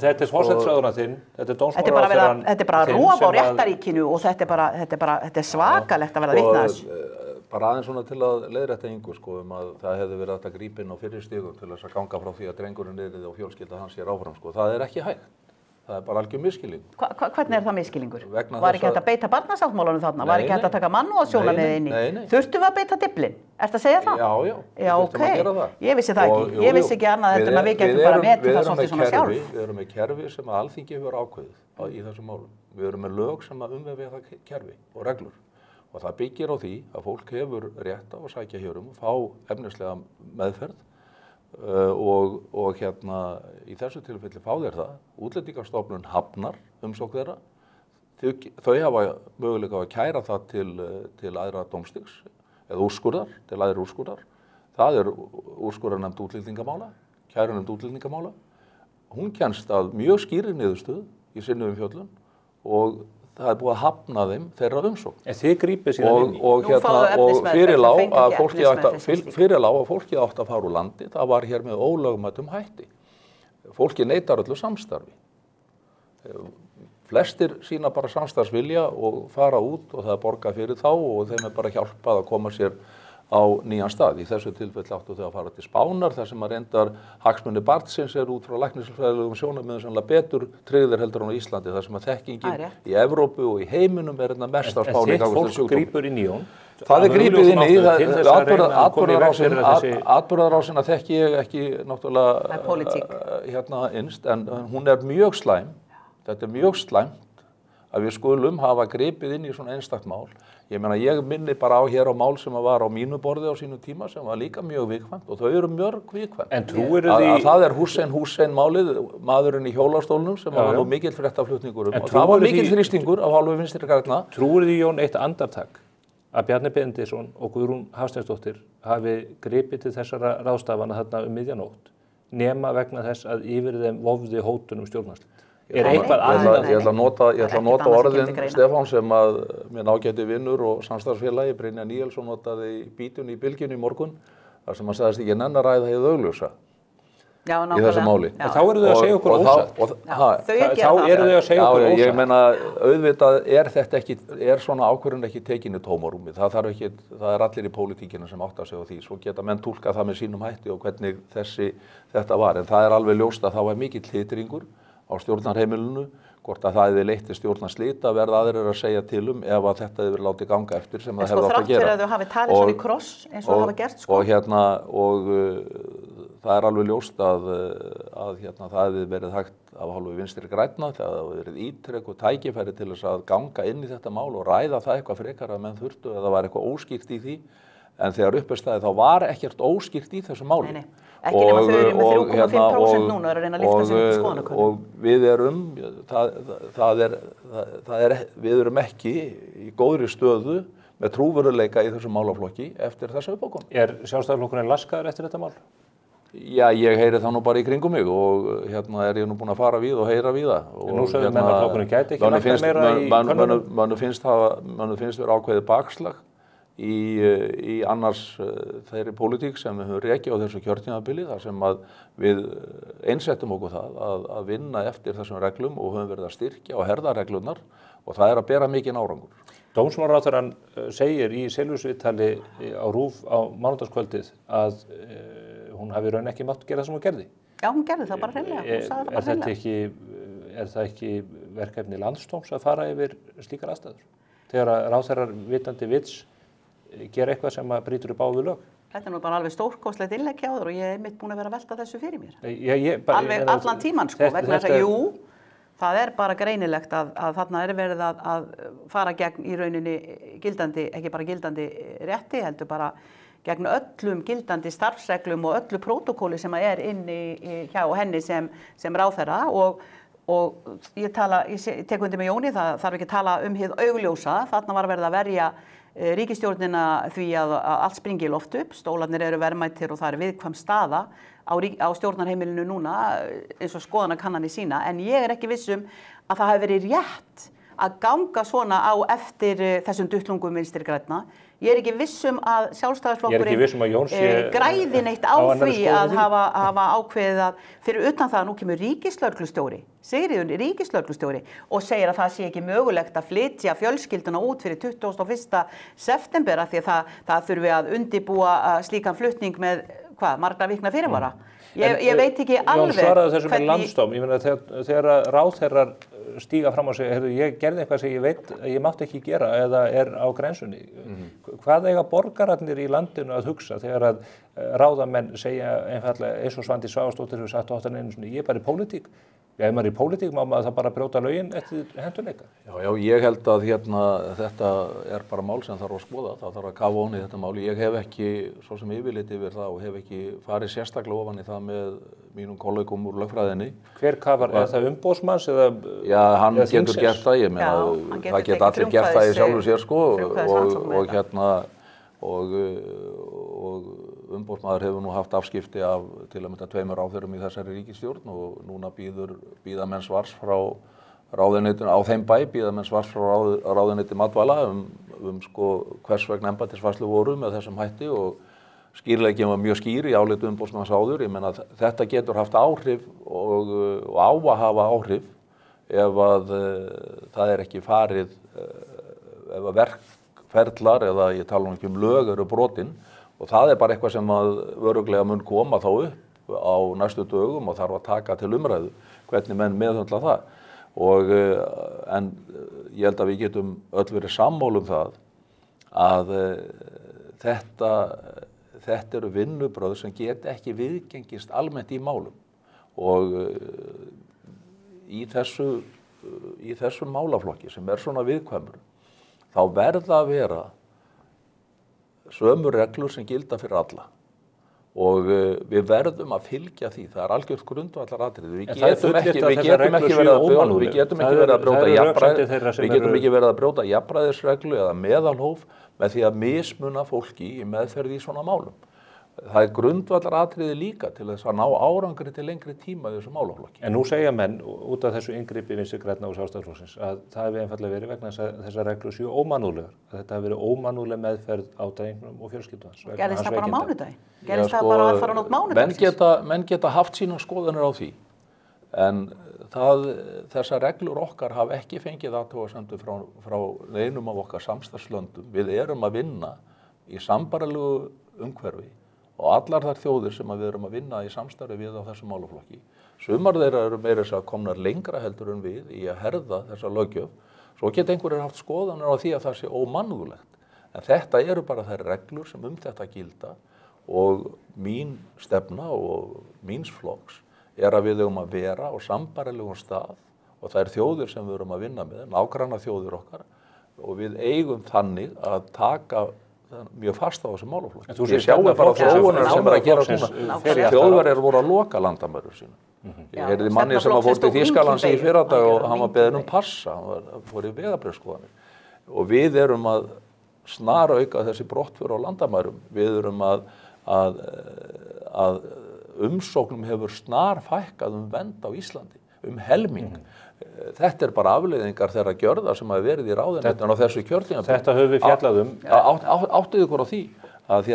Þetta er forsætisráðherra þinn, þetta er dómsmálaráðherrann þinn. Þetta er bara rof á réttaríkinu og þetta er svakalegt að verða vitna þessu. Bara aðeins svona til að leiðrétta Ingu sko að það hefði verið hægt að grípa inn á fyrri stigum til þess að ganga frá því að drengurinn yrði og fjölskylda hans hér áfram sko. Það er ekki hægt. Það er bara algjör misskilning. Hvernig er það misskilningur? Var ekki hægt að beita barnasáttmálanum þarna? Var ekki hægt að taka mannúðarsjónarmið inn í? Þurftum við að beita Dyflin? Ertu að segja það? Já, ok. Ég vissi það ekki. Ég vissi ekki annað en að við getum bara metið það svolítið svona sjálf. Við erum með kerfi sem að Alþingi hefur ákveðið í þessum málum. Við erum með lög sem að umvefja það kerfi og reglur. Og það byggir á því að fólk hefur rétt á að sækja hér og fá efnislega meðferð og í þessu tilfelli fá þeir það. Útlendingastofnun hafnar umsókn þeirra. Þau hafa möguleika að kæra það til æðra dómstigs eða úrskurðar, til æðri úrskurðar. Það er úrskurðarnefnd útlendingamála, kærunefnd útlendingamála. Hún kemst að mjög skýrri niðurstöðu í sinni umfjöllun og það er búið að hafna þeim þeirra umsókn. En þið grípið síðan inn í. Og fyrir lá að fólkið átti að fara úr landi, það var hér með ólögmætum hætti. Fólkið neitar öllu samstarfi. Flestir sýna bara samstarfsvilja og fara út og það er borgað fyrir þá og þeim er bara hjálpað að koma sér á nýjan stað. Í þessu tilfelli áttu þau að fara til Spánar þar sem að reyndar hagsmunir barnsins út frá læknisfræðilegum sjónarmiðum sannlega betur tryggðir heldur en á Íslandi þar sem að þekkingin í Evrópu og í heiminum er mest á Spáni. En þitt fólk grípur inn í Jón? Það er grípið inn í, atburðarásina þekki ég ekki náttúrulega innst en hún er mjög slæm, þetta er mjög slæmt að við skulum hafa gripið inn í svona einstakt mál. Ég meina, ég minni bara á hér á mál sem var á mínu borði á sínum tíma sem var líka mjög viðkvæmt og þau eru mjög viðkvæmt. En trúirðu því það er Hussein málið, maðurinn í hjólastólnum sem var nú mikill fréttaflutningur og það var mikill þrýstingur af hálfu Vinstri grænna. Trúirðu því, Jón, eitt andartak að Bjarni Benediktsson og Guðrún Hafsteinsdóttir hafi gripið til þessara ráðstafana þarna miðjanótt nema vegna þess að yfir þeim vofði hótunum stjórnarslit? Er eitthvað annað? Ég ætla að nota orðin Stefán sem að minn ágæti vinnur og samstarfsfélagi Brynja Níelsson notaði í Bítjunni í Bylgjunni í morgun þar sem hann sagðist ekki nenn að ræða hið augljósa í þessu máli. Þá eru þau að segja okkur ósatt. Þá eru þau að segja okkur ósatt. Ég meina, auðvitað þetta ekki, svona ákvörðun ekki tekin í tómarúmi. Það er allir í pólitíkina sem átta sig á því. Svo geta menn túlkað það með sínum hætti og hvernig þetta var. En það er alveg ljóst að þá er mikill titringur á stjórnarheimilinu, hvort að það hefði leitt til stjórnarslita verða aðrir að segja til ef að þetta hefði verið látið ganga eftir sem það hefði átt að gera. En þrátt fyrir að þau hafi talið svona í kross eins og það hafa gert sko. Og það er alveg ljóst að það hefði verið hægt af hálfu Vinstri grænna, það hefði verið ítrekkuð tækifæri til þess að ganga inn í þetta mál og ræða það eitthvað frekar að menn þurftu eða var eitthvað óskýrt í því. En þegar upp er staðið þá var ekkert óskýrt í þessu máli. Nei. Ekki nema þau eru með 3,5% núna og eru að reyna að lyfta sig upp í skoðanakönnun. Og við erum ekki í góðri stöðu með trúveruleika í þessu málaflokki eftir þessa uppákoma. Er Sjálfstæðisflokkurinn laskaður eftir þetta mál? Já, ég heyri það nú bara í kringum mig og er ég nú búinn að fara við og heyra við það. En nú sögðu menn að flokkurinn gæti ekki lækkað meira í könnunum? Mannu finnst vera ákveðið bakslag í annars þeirri pólitík sem við höfum rekið á þessu kjörtímabili þar sem að við einsettum okkur það að vinna eftir þessum reglum og höfum verið að styrkja og herða reglurnar og það er að bera mikinn árangur. Dómsmálaráðherrann segir í Silfurviðtali á RÚV á mánudagskvöldið að hún hafi raun ekki mátt gera það sem hún gerði. Já, hún gerði það bara hreinlega. Hún sagði það bara hreinlega. Er það ekki verkefni Landsdóms að fara yfir slíkar aðstæður? Þegar ráðherrar vitandi vits gera eitthvað sem brýtur upp á við lög. Þetta er nú bara alveg stórkostlegt innlegg hjá þér og ég er búin að vera að velta þessu fyrir mér. Alveg allan tímann sko, vegna þess að jú, það er bara greinilegt að þarna er verið að fara gegn í rauninni gildandi, ekki bara gildandi rétti, heldur bara gegn öllum gildandi starfsreglum og öllu prótokóli sem inni hjá henni sem ráðherra og ég tek undir með Jóni, það þarf ekki að tala hið augljósa, þarna var verið að verja ríkisstjórnina því að allt springi í loft upp, stólarnir eru verðmætir og það er viðkvæm staða á stjórnarheimilinu núna eins og skoðanakannanir sína, en ég ekki viss að það hafi verið rétt að ganga svona á eftir þessum duttlungum Vinstri grænna. Ég ekki viss að Sjálfstæðisflokkurinn græði neitt á því að hafa ákveðið að fyrir utan það nú kemur ríkislögreglustjóri, Sigríður ríkislögreglustjóri og segir að það sé ekki mögulegt að flytja fjölskylduna út fyrir 21. september af því að það þurfi að undirbúa slíkan flutning með margra vikna fyrirvara. Ég veit ekki alveg Jón svaraði þessu með landsdóm, ég meina þegar ráðherrar stíga fram og segja, ég gerði eitthvað sem ég veit að ég mátti ekki gera eða á grensunni. Hvað eiga borgararnir í landinu að hugsa þegar að ráðamenn segja einfallega eins og Svandís Svavarsdóttir hefur sagt oftar en einu sinni, ég bara í pólitík. Ef maður í pólitík má maður það bara brjóta lögin eftir hentugleika. Já, ég held að þetta bara mál sem þarf að skoða, það þarf að kafa ofan í þetta mál. Ég hef ekki, svo sem yfirlit yfir það og hef ekki farið sérstaklega ofan í það með mínum kollegum úr lögfræðinni. Hver kafar, er það umboðsmanns eða Já, hann getur gert það, ég meina, það geta allir gert það í sjálfu sér sko og umboðsmaður hefur nú haft afskipti af til að mynda 2 ráðherrum í þessari ríkisstjórn og núna bíða menn svars frá ráðuneytinu á þeim bæ, bíða menn svars frá ráðuneyti matvæla sko hvers vegna embættisfærslu voru með þessum hætti og skýrleikinn var mjög skýr í álitu umboðsmanns áður. Ég meina þetta getur haft áhrif og á að hafa áhrif ef að það ekki farið, ef að verkferlar eða ég tala ekki lög eru brotin og það bara eitthvað sem að örugglega mun koma þá upp á næstu dögum og þarf að taka til umræðu hvernig menn meðhöndla það. En ég held að við getum öll verið sammála það að þetta eru vinnubrögð sem geta ekki viðgengist almennt í málum og í þessum málaflokki sem svona viðkvæmur þá verða að vera sömu reglur sem gilda fyrir alla og við verðum að fylgja því, það algjört grundvallaratriði. Við getum ekki verið að brjóta jafnræðisreglu eða meðalhóf með því að mismuna fólki í meðferð í svona málum. Það grundvallaratriði líka til þess að ná árangri til lengri tíma í þessu málaflokki. En nú segja menn út af þessu inngripi Vinstri grænna og Sjálfstæðisflokksins að það hefði einfaldlega verið vegna þessar reglur séu ómannúðlegar, að þetta hefði verið ómannúðleg meðferð á drengnum og fjölskyldum hans. Gerðist það bara á mánudaginn? Gerðist það bara að fara á nótt mánudagsins? Menn geta haft sínar skoðanir á því, en þessar reglur okkar hafa ekki fengið athugasemdir frá neinum af okkar samstarfslöndum. Við erum að vinna í sambærilegu umhverfi og allar þær þjóðir sem við erum að vinna í samstarfi við á þessum málaflokki. Sumar þeirra eru meira þess að komnar lengra heldur en við í að herða þessa löggjöf. Svo geta einhverjir haft skoðanir á því að það sé ómannúðlegt. En þetta eru bara þær reglur sem þetta gilda og mín stefna og míns flokks að við eigum að vera á sambærilegum stað og það þjóðir sem við erum að vinna með, nágranna þjóðir okkar og við eigum þannig að taka mjög fast á þessu málaflokki. Ég sjái bara þróunar sem að gera svona. Þjóðverjar voru að loka landamærum sínum. Ég heyrði manni sem fór til Þýskalands í fyrradag og hann var beðinn passa, hann fór í vegabréfsskoðanir. Og við erum að snarauka þessi brottför á landamærum. Við erum að umsóknum hefur snarfækkað vernd á Íslandi, helming. Þetta bara afleiðingar þeirra gjörða sem hafa verið í ráðuneytinu á þessu kjörtímabili. Þetta höfum við fjallað Áttuðu ykkur á því að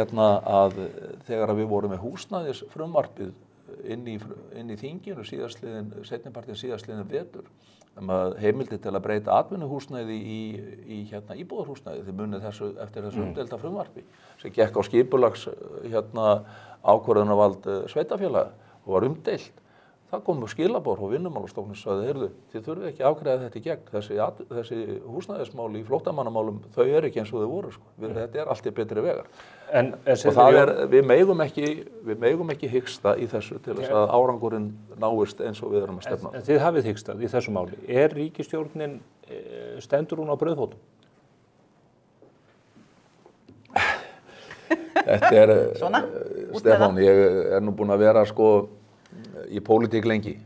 þegar við vorum með húsnæðisfrumvarpið inn í þinginu seinnipartinn síðastliðinn vetur heimildi til að breyta atvinnuhúsnæði í íbúðarhúsnæði. Þið munið eftir þessu umdeilda frumvarpi sem gekk á skipulags ákvörðunarvald sveitarfélaga og var umdeilt. Það komu skilaboð frá Vinnumálastofnun og sagði, heyrðu, þið þurfið ekki að afgreiða þetta í gegn. Þessi húsnæðismál í flóttamannamálum, þau ekki eins og þau voru. Þetta allt í betri vegar. Og við megum ekki hiksta í þessu til þess að árangurinn náist eins og við erum að stefna. En þið hafið hikstað í þessu máli. Er ríkisstjórnin, stendur hún á brauðfótum? Þetta Svona, Stefán, ég nú búinn að vera sko í pólitík lengi.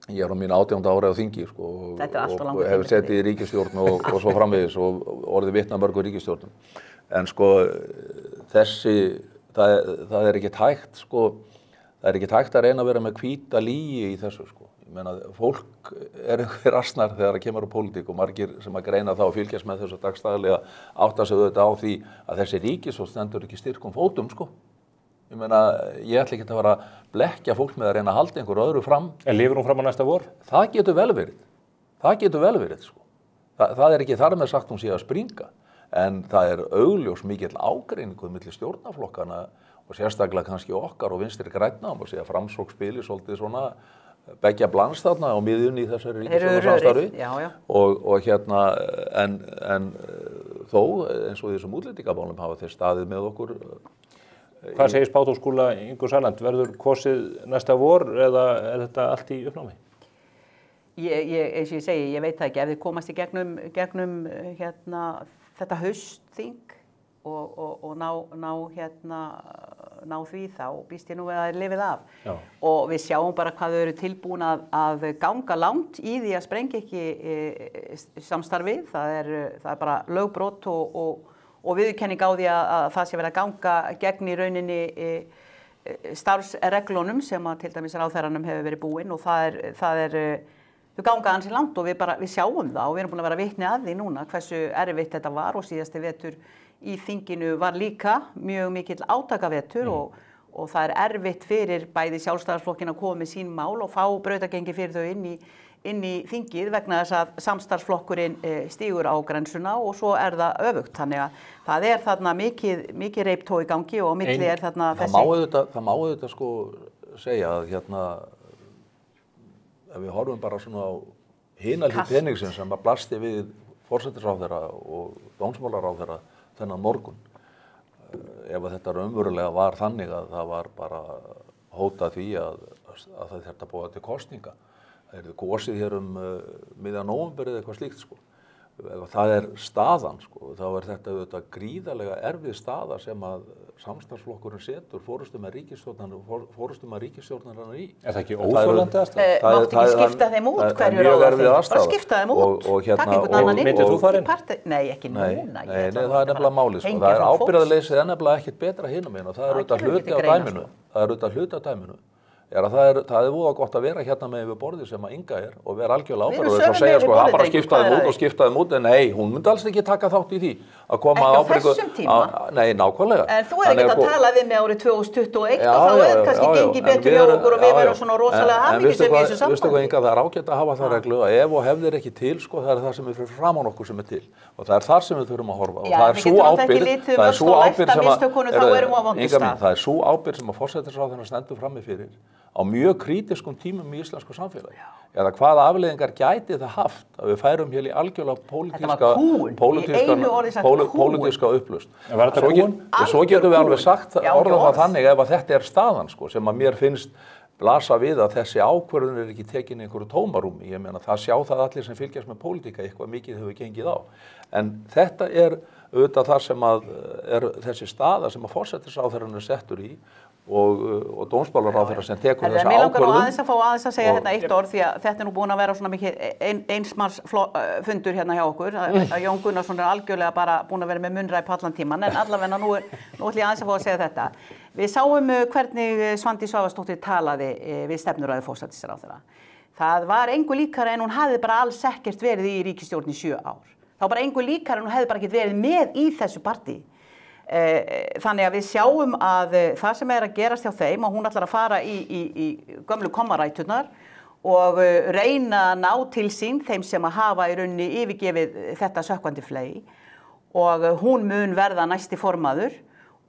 Ég á mín 18. ári á þingi sko, og hefur setið í ríkisstjórn og svo framvegis og orðið vitni að mörgum ríkisstjórnum. En sko það er ekkert hægt sko, það er ekkert hægt að reyna að vera með hvíta lygi í þessu sko. Ég meina, fólk einhver asnar þegar það kemur á pólitík og margir sem að greina það og fylgjast með þessu dagstaglega átta sig auðvitað á því að þessi ríkisstjórn stendur ekki styrkum fótum sko. Ég meina, ég ætla ekki að vera að blekkja fólk með að reyna að halda einhverju öðru fram. En lifir hún fram á næsta vor? Það getur vel verið. Það getur vel verið, sko. Það er ekki þar með sagt hún sé að springa. En það er augljós mikill ágreiningur milli stjórnarflokkana og sérstaklega kannski okkar og Vinstri grænna og sé að Framsókn spili svolítið svona beggja blans þarna á miðjunni í þessari ríkisstjórnarsamstarfi. Og hérna, en þó, eins og í þessum útlendingamálum hafa þeir staðið með okkur. Hvað segir spáð og Skúla Ingu Sæland? Verður kosið næsta vor eða er þetta allt í uppnámi? Eins og ég segi, ég veit það ekki. Ef þið komast í gegnum hérna, þetta haustþing og ná því þá býst ég nú við að það er lifið af. Já. Og við sjáum bara hvað þau eru tilbúin að ganga langt í því að sprengja ekki samstarfið. Það er bara lögbrot og viðurkenning á því að það sé verið að ganga gegn í rauninni starfsreglunum sem að til dæmis ráðherranum hefur verið búin og þau ganga ansi langt og við sjáum það og við erum búin að vera vitni að því núna hversu erfitt þetta var og síðasti vetur í þinginu var líka mjög mikill átakavetur og það er erfitt fyrir bæði Sjálfstæðisflokkinn að koma með sín mál og fá brautagengi fyrir þau inn í þingið vegna þess að samstarfsflokkurinn stígur á grensuna og svo er það öfugt. Þannig að það er þarna mikið reiptó í gangi og á milli er þarna þessi... Það má auðvitað sko segja að hérna, ef við horfum bara svona á hina hlið peningsins sem að blasti við forsætisráðherra og dómsmálaráðherra þennan morgun. Ef að þetta raunverulega var þannig að það var bara hótað því að það þurfti að boða til kosninga. Það er kosið hér miðjan nóvember eða eitthvað slíkt sko. Ef það er staðan sko, þá er þetta auðvitað gríðarlega erfið staða sem að samstarfsflokkurinn setur forystumenn ríkisstjórnarinnar í. Er það ekki óþolandi aðstæða? Mátti ekki skipta þeim út hverju ráða þeim? Bara skipta þeim út, taka einhvern annan inn. Myndir þú fara inn? Nei, ekki núna. Nei, það er nefnilega málið sko. Það er ábyrgðarleysið nefnilega ekkert betra hinum einn og það er auðvitað hluti af dæminu. Það er voða gott að vera hérna með yfir borði sem að Inga og vera algjörlega ábyrgðarlaus og segja sko það bara skipta þeim út en nei, hún myndi alls ekki taka þátt í því að koma að ábyrgðu. Ekki á þessum tíma? Nei, nákvæmlega. En þú ekkert að tala við mig árið 2021 og þá kannski gengið betur hjá okkur og við verum svona rosalega hamingjusöm í þessu sambandi. Vistu hvað Inga, það er ágætt að hafa það reglu að ef og hefðir ekki til sko það er það sem er fyrir framan okkur sem er til og það er þar sem við þurfum að horfa og það er sú ábyrgð sem að forsætisráðherra stendur frammi fyrir á mjög krítiskum tímum í íslensku samfélagi. Eða hvaða afleiðingar gæti það haft að við færum hér í algjörlega pólitíska upplausn. Svo getum við alveg sagt orðað það þannig ef að þetta er staðan sko, sem að mér finnst blasa við að þessi ákvörðun er ekki tekin í einhverju tómarúmi. Ég meina það sjá það allir sem fylgjast með pólitíka eitthvað mikið hefur gengið á. En þetta er auðvitað þar sem að er þessi staða sem að forsætisráðherrann er settur í og dómsmálaráðherra sem tekur þessa ákvörðun. Mér langar aðeins að fá aðeins að segja hérna eitt orð því að þetta er nú búin að vera svona mikið einsmannsfundur hérna hjá okkur að Jón Gunnarsson er algjörlega bara búin að vera með munnræp allan tíman en allavega nú ætlum ég aðeins að fá að segja þetta. Við sáum hvernig Svandís Svavarsdóttir talaði við stefnuræðu forsætisráðherra. Það var engu líkara en hún hafði bara alls ekkert verið í ríkisstjórn í 7 ár. Það var bara engu líkara en hún hefði bara ekkert verið með í þessu partí. Þannig að við sjáum að það sem er að gerast hjá þeim og hún ætlar að fara í gömlu kommaræturnar og reyna að ná til sín þeim sem að hafa í rauninni yfirgefið þetta sökkvandi fley og hún mun verða næsti formaður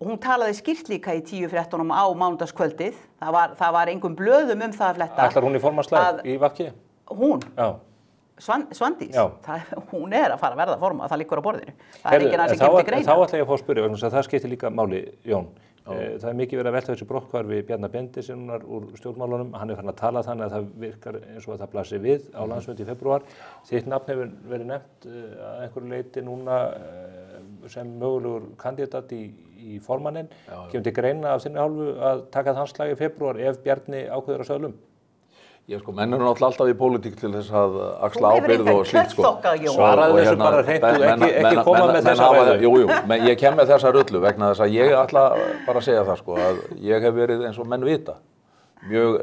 og hún talaði skýrt líka í 10:13 á mánudagskvöldið. Það var engum blöðum það að fletta. Ætlar hún í formannsslag í VG? Hún? Já. Svandís, hún er að fara að verða forma, það liggur á borðinu. Það er ekki næst ekki greina. Þá ætla ég að fá að spyrja, vegna þess að það skiptir líka máli, Jón. Það er mikið verið að velta þessu brotthvarfi Bjarna Benediktssonar úr stjórnmálunum. Hann er farin að tala þannig að það virkar eins og að það blasir við á landsfundi í febrúar. Þitt nafn hefur verið nefnt að einhverju leyti núna sem mögulegur kandidat í í formanninn. Kemur til greina af þinni hálfu að taka hans slag í febrúar ef Bjarni ákveður að söðlum? Ég sko, menn eru náttúrulega alltaf í pólitík til þess að axla ábyrgð og slíkt sko. Svaraðu þessu bara hreint og ekki koma með þessa ræðu. Jú, ég kem með þessa rullu vegna þess að ég ætla bara að segja það sko, að ég hef verið eins og menn vita, mjög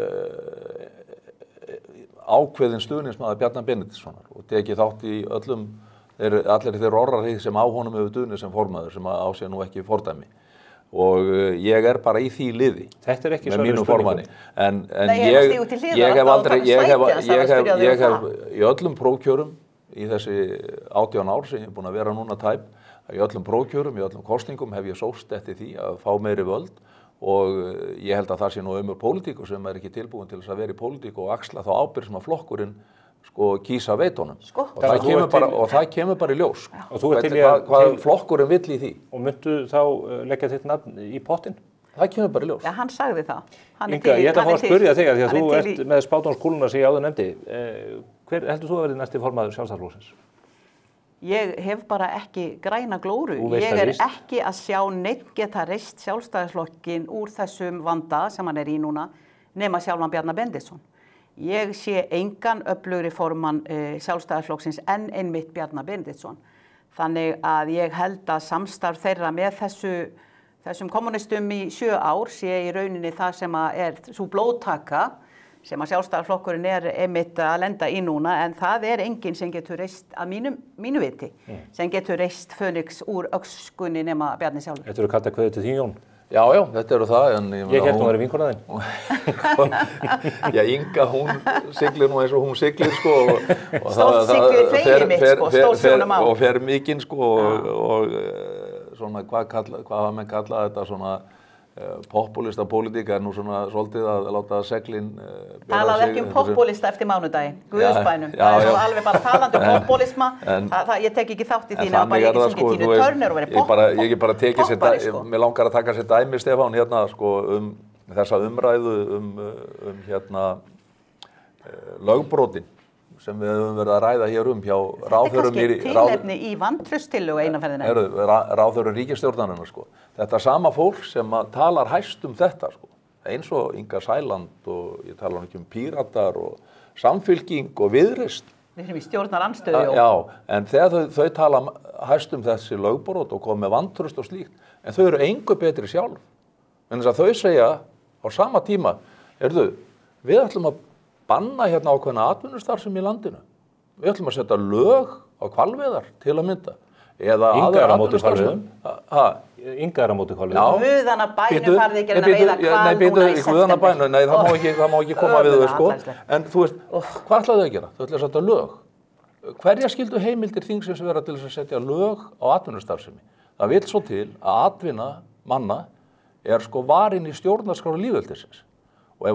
ákveðin stuðningsmaður Bjarna Benediktssonar og tekið þátt í allir þeir orðarhið sem á honum hefur duðni sem formaður sem á sér nú ekki fordæmi. Og ég bara í því liði með mínu formanni en ég hef aldrei ég hef í öllum prófkjörum í þessi 18 ár sem ég búin að vera núna tæp í öllum prófkjörum, í öllum kosningum hef ég sóst eftir því að fá meiri völd og ég held að það sé nú pólitíkur sem ekki tilbúin til þess að vera í pólitík og axla þá ábyrgð sem að flokkurinn sko kýsa veitunum og það kemur bara í ljós hvað flokkurinn vill í því. Og myndu þá leggja þitt nafn í pottinn? Það kemur bara í ljós. Já, hann sagði það. Inga, ég ætla að fá að spyrja þig að því að þú ert með spátumskúluna sem ég áður nefndi. Hver heldur þú að verði næsti formaður Sjálfstæðisflokksins? Ég hef bara ekki græna glóru. Ég ekki að sjá neitt geta reist Sjálfstæðisflokkinn úr þessum vanda sem hann í núna nema sjálfan Bjarna Benediktsson. Ég sé engan öflugri formann Sjálfstæðisflokksins en einmitt Bjarna Benediktsson. Þannig að ég held að samstarf þeirra með þessum kommunistum í 7 ár sé í rauninni það sem svo blóðtaka sem að Sjálfstæðisflokkurinn einmitt að lenda í núna en það enginn sem getur reist að mínu viti sem getur reist Fönix úr öxkunni nema Bjarni sjálfur. Þetta eru kallað kveðið til þín Jón? Já, þetta eru það en ég held hún væri vinkona þín. Já, Inga hún siglir nú eins og hún siglir sko og stórsiglir fleiri mitt sko, stórsjónum á. Og fer mikinn sko og svona hvað hafa menn kallað þetta svona populista pólitík nú svona svolítið að láta seglin talaðu ekki populista eftir mánudaginn Guðsbænum, það svo alveg bara talandi populisma ég tek ekki þátt í því nema bara ég sem ekki Tínu Turner og verið poppari mér langar að taka sér dæmi Stefán hérna sko þessa umræðu hérna lögbrotin sem við höfum verið að ræða hér hjá ráðherrum tilefni í vantrauststillögu eina ferðina. Ráðherrum ríkisstjórnarinnar sko. Þetta sama fólk sem talar hæst þetta sko. Eins og Inga Sæland og ég tala ekki Píratar og Samfylking og Viðreisn. Við erum í stjórnarandstöðu. Já, en þegar þau tala hæst þessi lögbrot og koma með vantraust og slíkt, en þau eru engu betri sjálf. En þess að þau segja á sama tíma, við ætlum að banna hérna ákveðna atvinnustarfsemi í landinu. Við ætlum að setja lög á hvalveiðar til að mynda. Inga á móti hvalveiðum. Inga á móti hvalveiðum. Guðana bænum farði ekki að veiða hval núna í september. Nei, það má ekki koma við þau sko. En þú veist, hvað ætlaðu þau að gera? Þau ætlaðu að setja lög. Hverja skildu heimildir þingsins vera til þess að setja lög á atvinnustarfsemi? Það vill svo til að atvinna manna sko varin í stjórnarskrá lýðveldisins. Við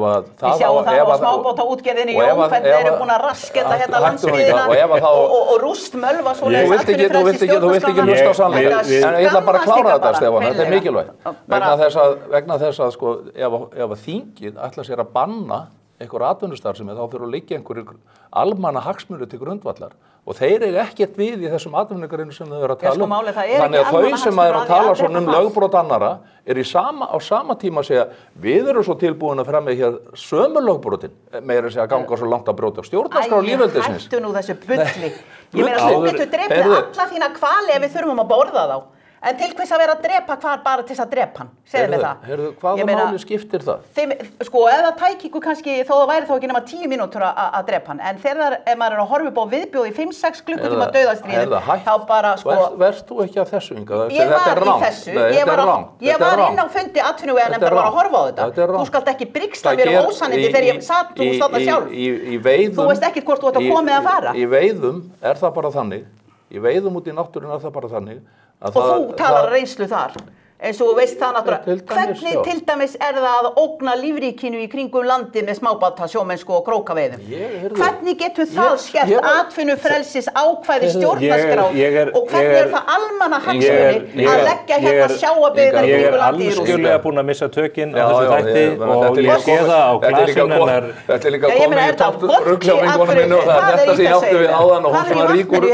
sjáum það á smábátaútgerðinni Jón, hvernig þeir eru búin að rasketa hérna landsbyggðina og rústmölva svoleiðis allt fyrir frelsi stjórnarskrána. Þú vilt ekki hlusta á sannleika, en ég ætla bara að klára þetta Stefán, þetta mikilvægt. Vegna þess að sko, ef þingið ætla sér að banna einhver atvinnustarfsemi þá þurfa að liggja einhverjir almanna hagsmunir til grundvallar og þeir eru ekkert við í þessum atvinnugreinum sem þau eru að tala Þannig að þau sem eru að tala svona lögbrot annarra á sama tíma að segja við erum svo tilbúin að fremja hér sömu lögbrotin meira að segja að ganga svo langt að brjóta stjórnarskrá lýðveldisins. Hættu nú þessu bulli. Ég meina þú getur drepið alla þína hvali ef við þurfum að borða þá. En til hvers að vera að drepa hvar bara til þess að drepa hann? Segðu mig það. Hvaða máli skiptir það? Sko, ef það tæki ykkur kannski, þó það væri þá ekki nema 10 mínútur að drepa hann. En ef maður er að horfa upp á viðbjóð í 5-6 klukkutíma dauðastríðum, þá bara, sko... Verst þú ekki að þessu, Inga? Ég var í þessu. Ég var inn á fundi atvinnuveganefndar og var að horfa á þetta. Þú skalt ekki brigsla mér ósannindi þegar ég satt og státa sjálf. Þú veist ekkert hvort þú ert að komið að fara. Í veiðum er það bara þannig. Í veiðum út í náttúrunni er það bara þannig. Og þú talar reynslu þar, eins og þú veist það náttúrulega. Hvernig til dæmis er það að ógna lífríkinu í kringum landið með smábáta, sjómennsku og krókaveiðum? Hvernig getur það skert atvinnufrelsis ákvæði stjórnarskrá og hvernig er það almannahagsmunir að leggja hérna sjávarbyggðar í kringum landið í rúst? Ég er algjörlega búin að missa tökin á þessu þætti og ég sé það á glasinu hennar. Þetta er líka komið í tótt ruggljá minni og það er þetta sem ég átti við áðan og hún svona ríkur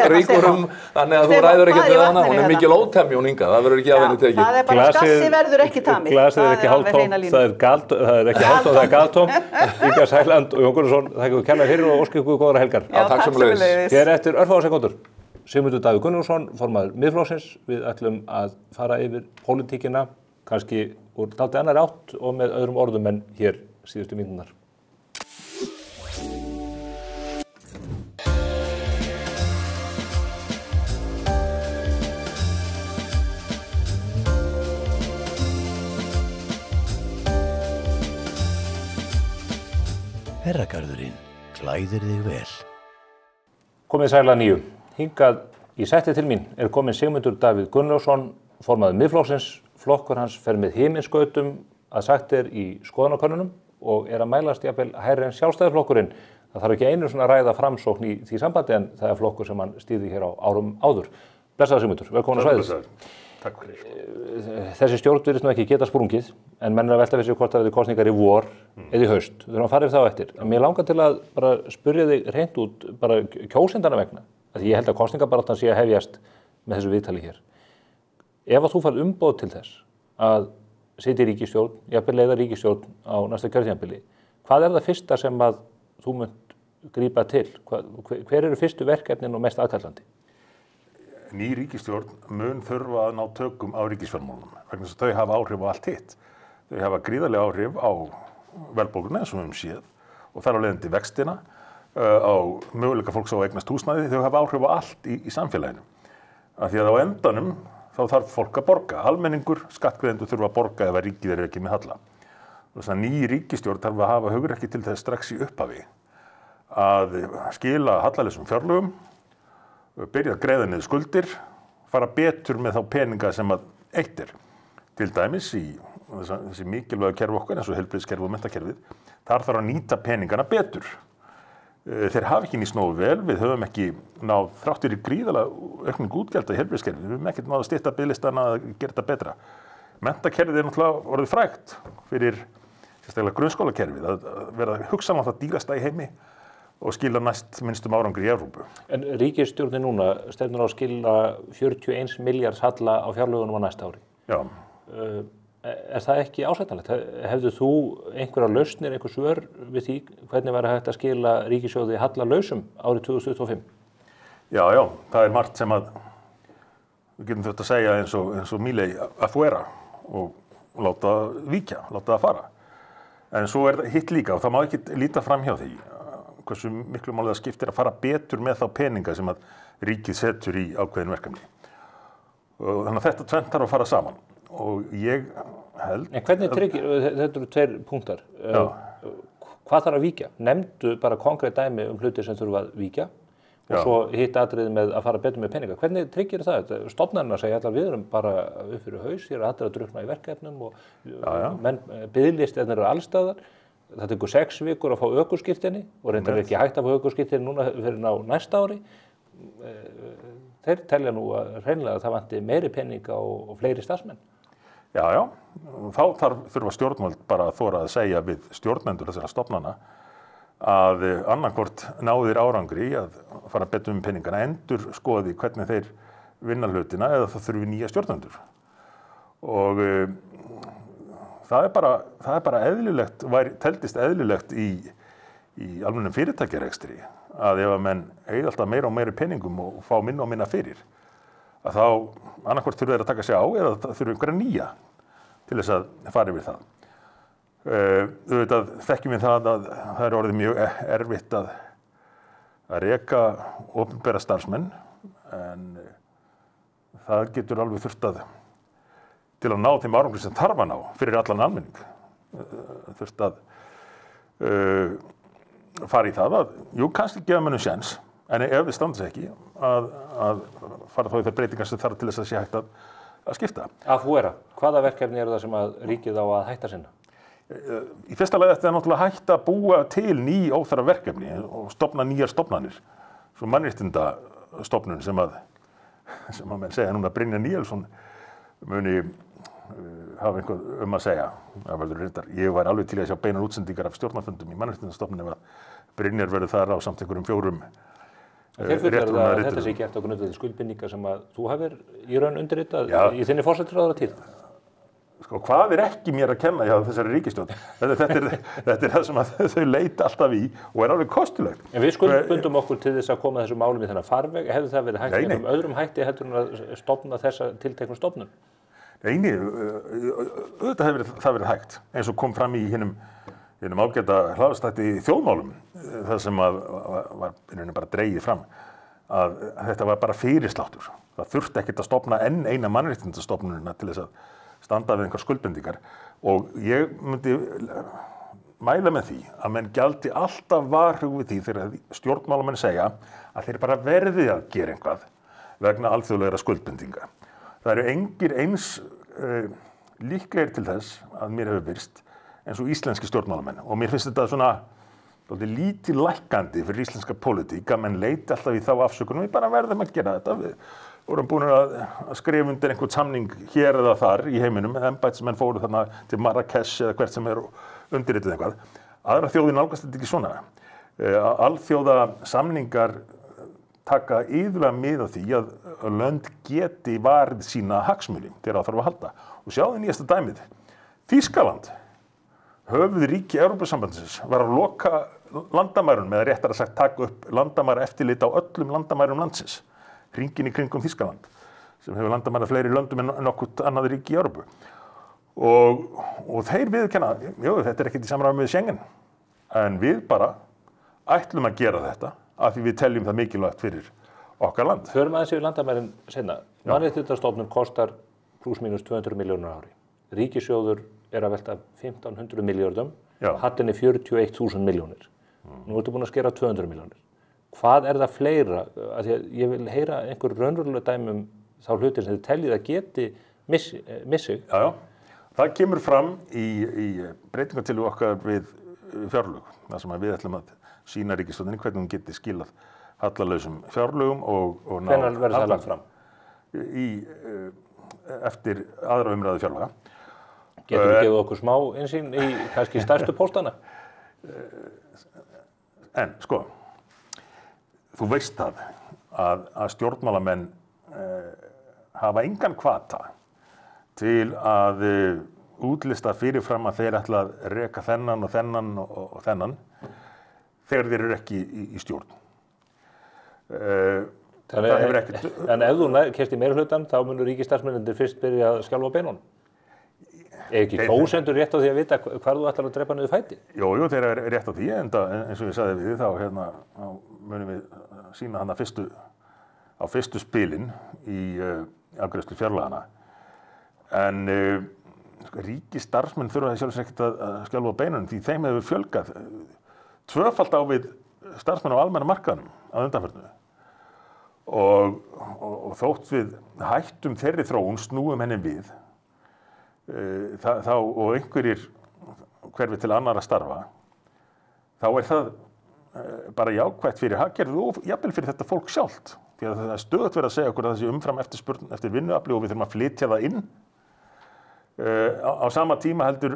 þannig að þú ræður ekkert við hana, hún er mikil ótemjón Inga, það verður ekki af henni tekið. gassi verður ekki tamið. Glasið er ekki hálftómt, það er ekki hálftómt, það er galtómt. Inga Sæland og Jón Gunnarsson, þakka ykkur kærlega fyrir og óska ykkur góðra helgar. Já, takk sömuleiðis. Hér eftir örfáar sekúndur. Sigmundur Davíð Gunnlaugsson, formaður Miðflokksins. Við ætlum að fara yfir pólitíkina, kannski úr dálítið annarri átt og með öðrum orðum en hér síðustu mínúturnar. Herragarðurinn klæðir þig vel. Komið sæl að nýju. Hingað í setti til mín er kominn Sigmundur Davíð Gunnlaugsson, formaður Miðflokksins. Flokkur hans fer með himinskautum að sagt er í skoðanakönnunum og er að mælast jafnvel hærri en Sjálfstæðisflokkurinn. Það þarf ekki einu svona að ræða framsókn í því sambandi en það er flokkur sem hann stýrði hér á árum áður. Blessaður Sigmundur, velkomin á svæðið. Takk fyrir. Þessi stjórn virðist nú ekki geta sprungið, en menn er að velta fyrir sig hvort það verði kosningar í vor eða í haust. Við þurfum að fara yfir þá eftir. En mér langar til að bara spyrja þig hreint út, bara kjósendana vegna. Því ég held að kosningabaráttan sé að hefjast með þessu viðtali hér. Ef að þú færð umboð til þess að sitja í ríkisstjórn, jafnvel leiða ríkisstjórn á næsta kjörtímabili, hvað er það fyrsta sem að þú munt grípa til? Hver eru fyrstu verkefnin og mest aðkallandi? Ný ríkisstjórn mun þurfa að ná tökum á ríkisfjármálunum vegna þess að þau hafa áhrif á allt hitt. Þau hafa gríðarlega áhrif á verðbólguna eins og við höfum séð og þar á leiðandi vextina, á möguleika fólks á að eignast húsnæði. Þau hafa áhrif á allt í samfélaginu. Af því að á endanum þá þarf fólk að borga. Almenningur, skattgreiðendur þurfa að borga ef að ríkið er ekki með halla. Þess að ný ríkisstjórn þarf að hafa hugrekki til þess strax í upphafi að skila hallalausum fjárlögum, byrja að greiða niður skuldir, fara betur með þá peninga sem að eitt er. Til dæmis í þessi mikilvæga kerfi okkar eins og heilbrigðiskerfi og menntakerfið, þar þarf að nýta peningana betur. Þeir hafa ekki nýst nógu vel, við höfum ekki náð þrátt fyrir gríðarlega aukning útgjalda í heilbrigðiskerfið, við höfum ekkert náð að stytta biðlistana að gera þetta betra. Menntakerfið er náttúrulega orðið frægt fyrir sérstaklega grunnskólakerfið, að vera hugsanlega það dýrasta í heimi og skila næst minnstum árangri í Evrópu. En ríkisstjórnin núna stefnir á að skila 41 milljarðs halla á fjárlögunum á næsta ári. Já. Er það ekki ásættanlegt? Hefðu þú einhverja lausnir, einhver svör við því hvernig væri hægt að skila ríkissjóði hallalausum árið 2025? Já, það er margt sem að við getum þurft að segja eins og Milei afuera og láta víkja, láta það fara. En svo er það hitt líka og það má ekki líta fram hjá því hversu miklu máli það skiptir að fara betur með þá peninga sem að ríkið setur í ákveðin verkefni. Og þannig að þetta tvennt þarf að fara saman. Og ég held... En hvernig tryggir, þetta eru tveir punktar, hvað þarf að víkja? Nefndu bara konkrétt dæmi hluti sem þurfa að víkja og svo hitt atriði með að fara betur með peninga. Hvernig tryggir það? Stofnarnir segja allar við erum bara upp fyrir haus, hér er allir að drukkna í verkefnum og biðlistirnir eru allstaðar. Það tekur 6 vikur að fá ökuskírteini og reyndar ekki hægt að fá ökuskírteini núna fyrir næsta ári. Þeir telja nú að hreinlega það vanti meiri peninga og fleiri starfsmenn. Já, þá þurfa stjórnvöld bara að þora að segja við stjórnendur þessara stofnana að annarkvort náðir árangri að fara betur með peningana, endur skoði hvernig þeir vinna hlutina eða það þurfi nýja stjórnendur. Og það er bara eðlilegt, teldist eðlilegt í almennum fyrirtækjarekstri að ef að menn eigið alltaf meira og meiri peningum og fá minna og minna fyrir, að þá annarkvort þurfa þeir að taka sig á eða það þurfa einhverja nýja til þess að fara yfir það. Auðvitað þekkjum við það að það er orðið mjög erfitt að reka opinbera starfsmenn, en það getur alveg þurft að til að ná þeim árangri sem þarf að ná fyrir allan almenning. Þurft að fara í það að, jú, kannski gefa mönnum séns, en ef við standum þess ekki að fara þá í þær breytingar sem þarf til þess að sé hægt að skipta. Afuera, hvaða verkefni eru það sem að ríkið á að hætta sinna? Í fyrsta lagi þetta er náttúrulega hægt að búa til ný óþarfa verkefni og stofna nýjar stofnanir. Svo mannréttindastofnun sem að menn segja núna Brynjar Níelsson muni hafa einhver að segja. Það verður reyndar. Ég var alveg til að sjá beinar útsendingar af stjórnarfundum í mannréttindastofnun ef að Brynjar verður þar á samt einhverjum 4 Þeir fullyrða að þetta sé gert á grundvelli skuldbindinga sem að þú hafir í raun undirritað í þinni forsætisráðherratíð. sko, hvað ekki mér að kenna hjá þessari ríkisstjórn? Þetta er það sem að þau leita alltaf í og alveg kostulegt. En við skuldbundum okkur til þess að koma þessum málum í þennan farveg. Hefði það verið hægt með öðrum hætti heldur en að stofna þessa tilteknu stofnun? Nei, auðvitað hefur það verið hægt, eins og kom fram í hinum ágæta hlaðvarpsþætti Þjóðmálum, það sem var bara dregið fram, að þetta var bara fyrirsláttur. Það þurfti ekkert að stofna enn eina mannréttindastofnunina til þess að standa við einhver skuldbindingar og ég myndi mæla með því að menn gjaldi alltaf varhug við því þegar stjórnmálamenn segja að þeir bara verði að gera eitthvað vegna alþjóðlegra skuldbindinga. Það eru engir eins líklegir til þess að mér hefur virst eins og íslenski stjórnmálamenn og mér finnst þetta svona lítið lækkandi fyrir íslenska pólitík að menn leiti alltaf í þá afsökunum, við bara verðum að gera þetta. Við vorum búin að skrifa undir einhvern samning hér eða þar í heiminum, embættismenn fóru þarna til Marrakesh eða hvert sem undirritið eitthvað. Aðra þjóðir nálgast þetta ekki svona. Alþjóða samningar taka iðulega mið af því að lönd geti varið sína hagsmuni þegar það þarf að halda. Og sjáðu nýjasta dæmið. Þýskaland, höfuðríki Evrópusambandsins, var að loka landamærunum, eða réttara sagt taka upp landamæraeftirlit á öllum landamærum landsins. Hringinn í kringum Þýskaland, sem hefur landamæra fleiri löndum en nokkurt annað ríki í Evrópu. Og þeir viðurkenna, þetta ekkert í samræmi við Schengen, en við bara ætlum að gera þetta af því við teljum það mikilvægt fyrir okkar land. Förum aðeins yfir landamærin seinna. Mannréttindastofnun kostar plus mínus 200 milljónir á ári. Ríkissjóður að velta 1500 milljörðum, hallinn 41.000 milljónir. Nú ertu búin að skera 200 milljónir. Hvað það fleira? Af því að ég vil heyra einhver raunverulega dæmi þá hlutir sem þið teljið að geti missig. Já. Það kemur fram í breytingartillögu okkar við fjárlög. Það sem við ætlum að sýna ríkisstjórninni hvernig hún geti skilað hallalausum fjárlögum og ná. Hvenær verður það lagt fram? Eftir aðra umræðu fjárlaga. Getur þú gefið okkur smá innsýn í kannski stærstu póstana? En sko, þú veist það að stjórnmálamenn hafa engan hvata til að útlista fyrirfram að þeir ætla að reka þennan og þennan og þennan þegar þeir eru ekki í stjórn. En ef þú kemst í meirihlutann þá munur ríkisstarfsmennirnir fyrst byrja að skjálfa beinunum. Ekki kjósendur rétt á því að vita hvar þú ætlar að drepa niður fæti? Jú, þeir eru rétt á því, en eins og ég sagði við þá munum við sýna hana á fyrstu spilin í afgreiðslu fjárlagana. En ríkisstarfsmenn þurfa sjálfsagt ekkert að skjálfa beinunum því þeim hefur fjölgað tvöfalt á við starfsmenn á almenna markaðnum að undanförnu. Og þótt við hættum þeirri þróun, snúum henni við, þá og einhverjir hverfi til annarra starfa, þá það bara jákvætt fyrir hagkerfið og jafnvel fyrir þetta fólk sjálft. Því að það stöðugt verið að segja okkur að þessi umfram eftirspurn eftir vinnuafli og við þurfum að flytja það inn. Á sama tíma heldur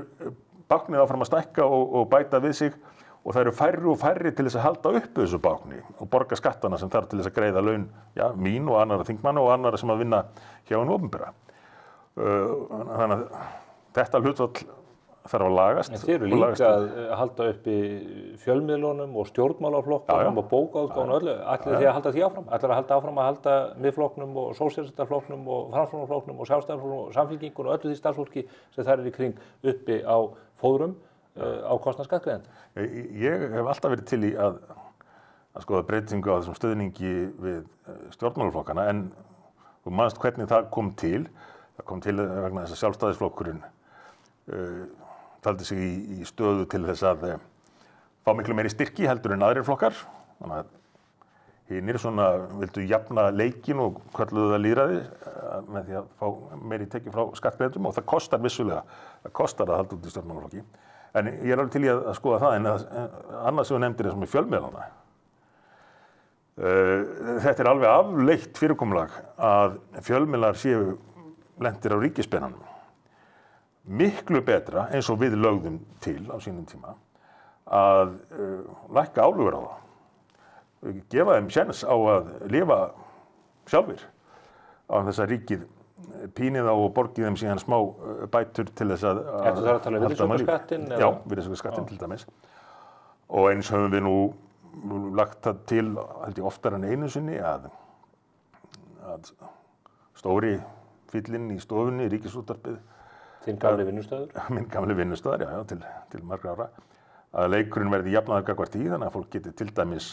báknið áfram að stækka og bæta við sig og það eru færri og færri til þess að halda uppi þessu bákni og borga skattana sem þarf til þess að greiða laun mín og annarra þingmanna og annarra sem að vinna hjá hinu opinbera. Þannig að þetta hlutfall þarf að lagast. En þeir eru líka að halda uppi fjölmiðlunum og stjórnmálaflokkunum og bókaútgáfunum og öllu. Ætlið þið að halda því áfram? Ætlið að halda áfram að halda Miðflokknum og Sósíalistaflokknum og Framsóknarflokknum og Sjálfstæðisflokknum og Samfylkingunum og öllu því starfsfólki sem þar í kring uppi á fóðrum á kostnað skattgreiðenda? Ég hef alltaf verið til í að skoða breytingu á þessum stuðningi við stjórnmálaflokkana en þú manst hvernig það kom til. Það kom til vegna þess að Sjálfstæðisflokkurinn taldi sig í stöðu til þess að fá miklu meiri styrki heldur en aðrir flokkar. Þannig að hinir svona vildu jafna leikinn og kölluðu það lýðræði með því að fá meiri tekjur frá skattgreiðendum og það kostar vissulega. Það kostar að halda út í stjórnmálaflokki. En ég alveg til í að skoða það en annað sem við nefndir sem er fjölmiðlana. Þetta alveg afleitt fyrirkomulag að fjölmiðlar séu lendir á ríkisbeinanum. Miklu betra, eins og við lögðum til á sínum tíma, að lækka álögur á það. Gefa þeim séns á að lifa sjálfir á þess að ríkið pínið á og borgið þeim síðan smá bætur til þess að Ertu þar að tala um virðisaukaskattinn? Já, virðisaukaskattinn til dæmis. Og eins höfum við nú lagt það til, held ég oftar en einu sinni, að stóri fíllinn í stofunni, Ríkisútvarpið. Þinn gamli vinnustaður? Minn gamli vinnustaður, já, til margra ára. Að leikurinn verði jafnaður gagnvart í, þannig að fólk geti til dæmis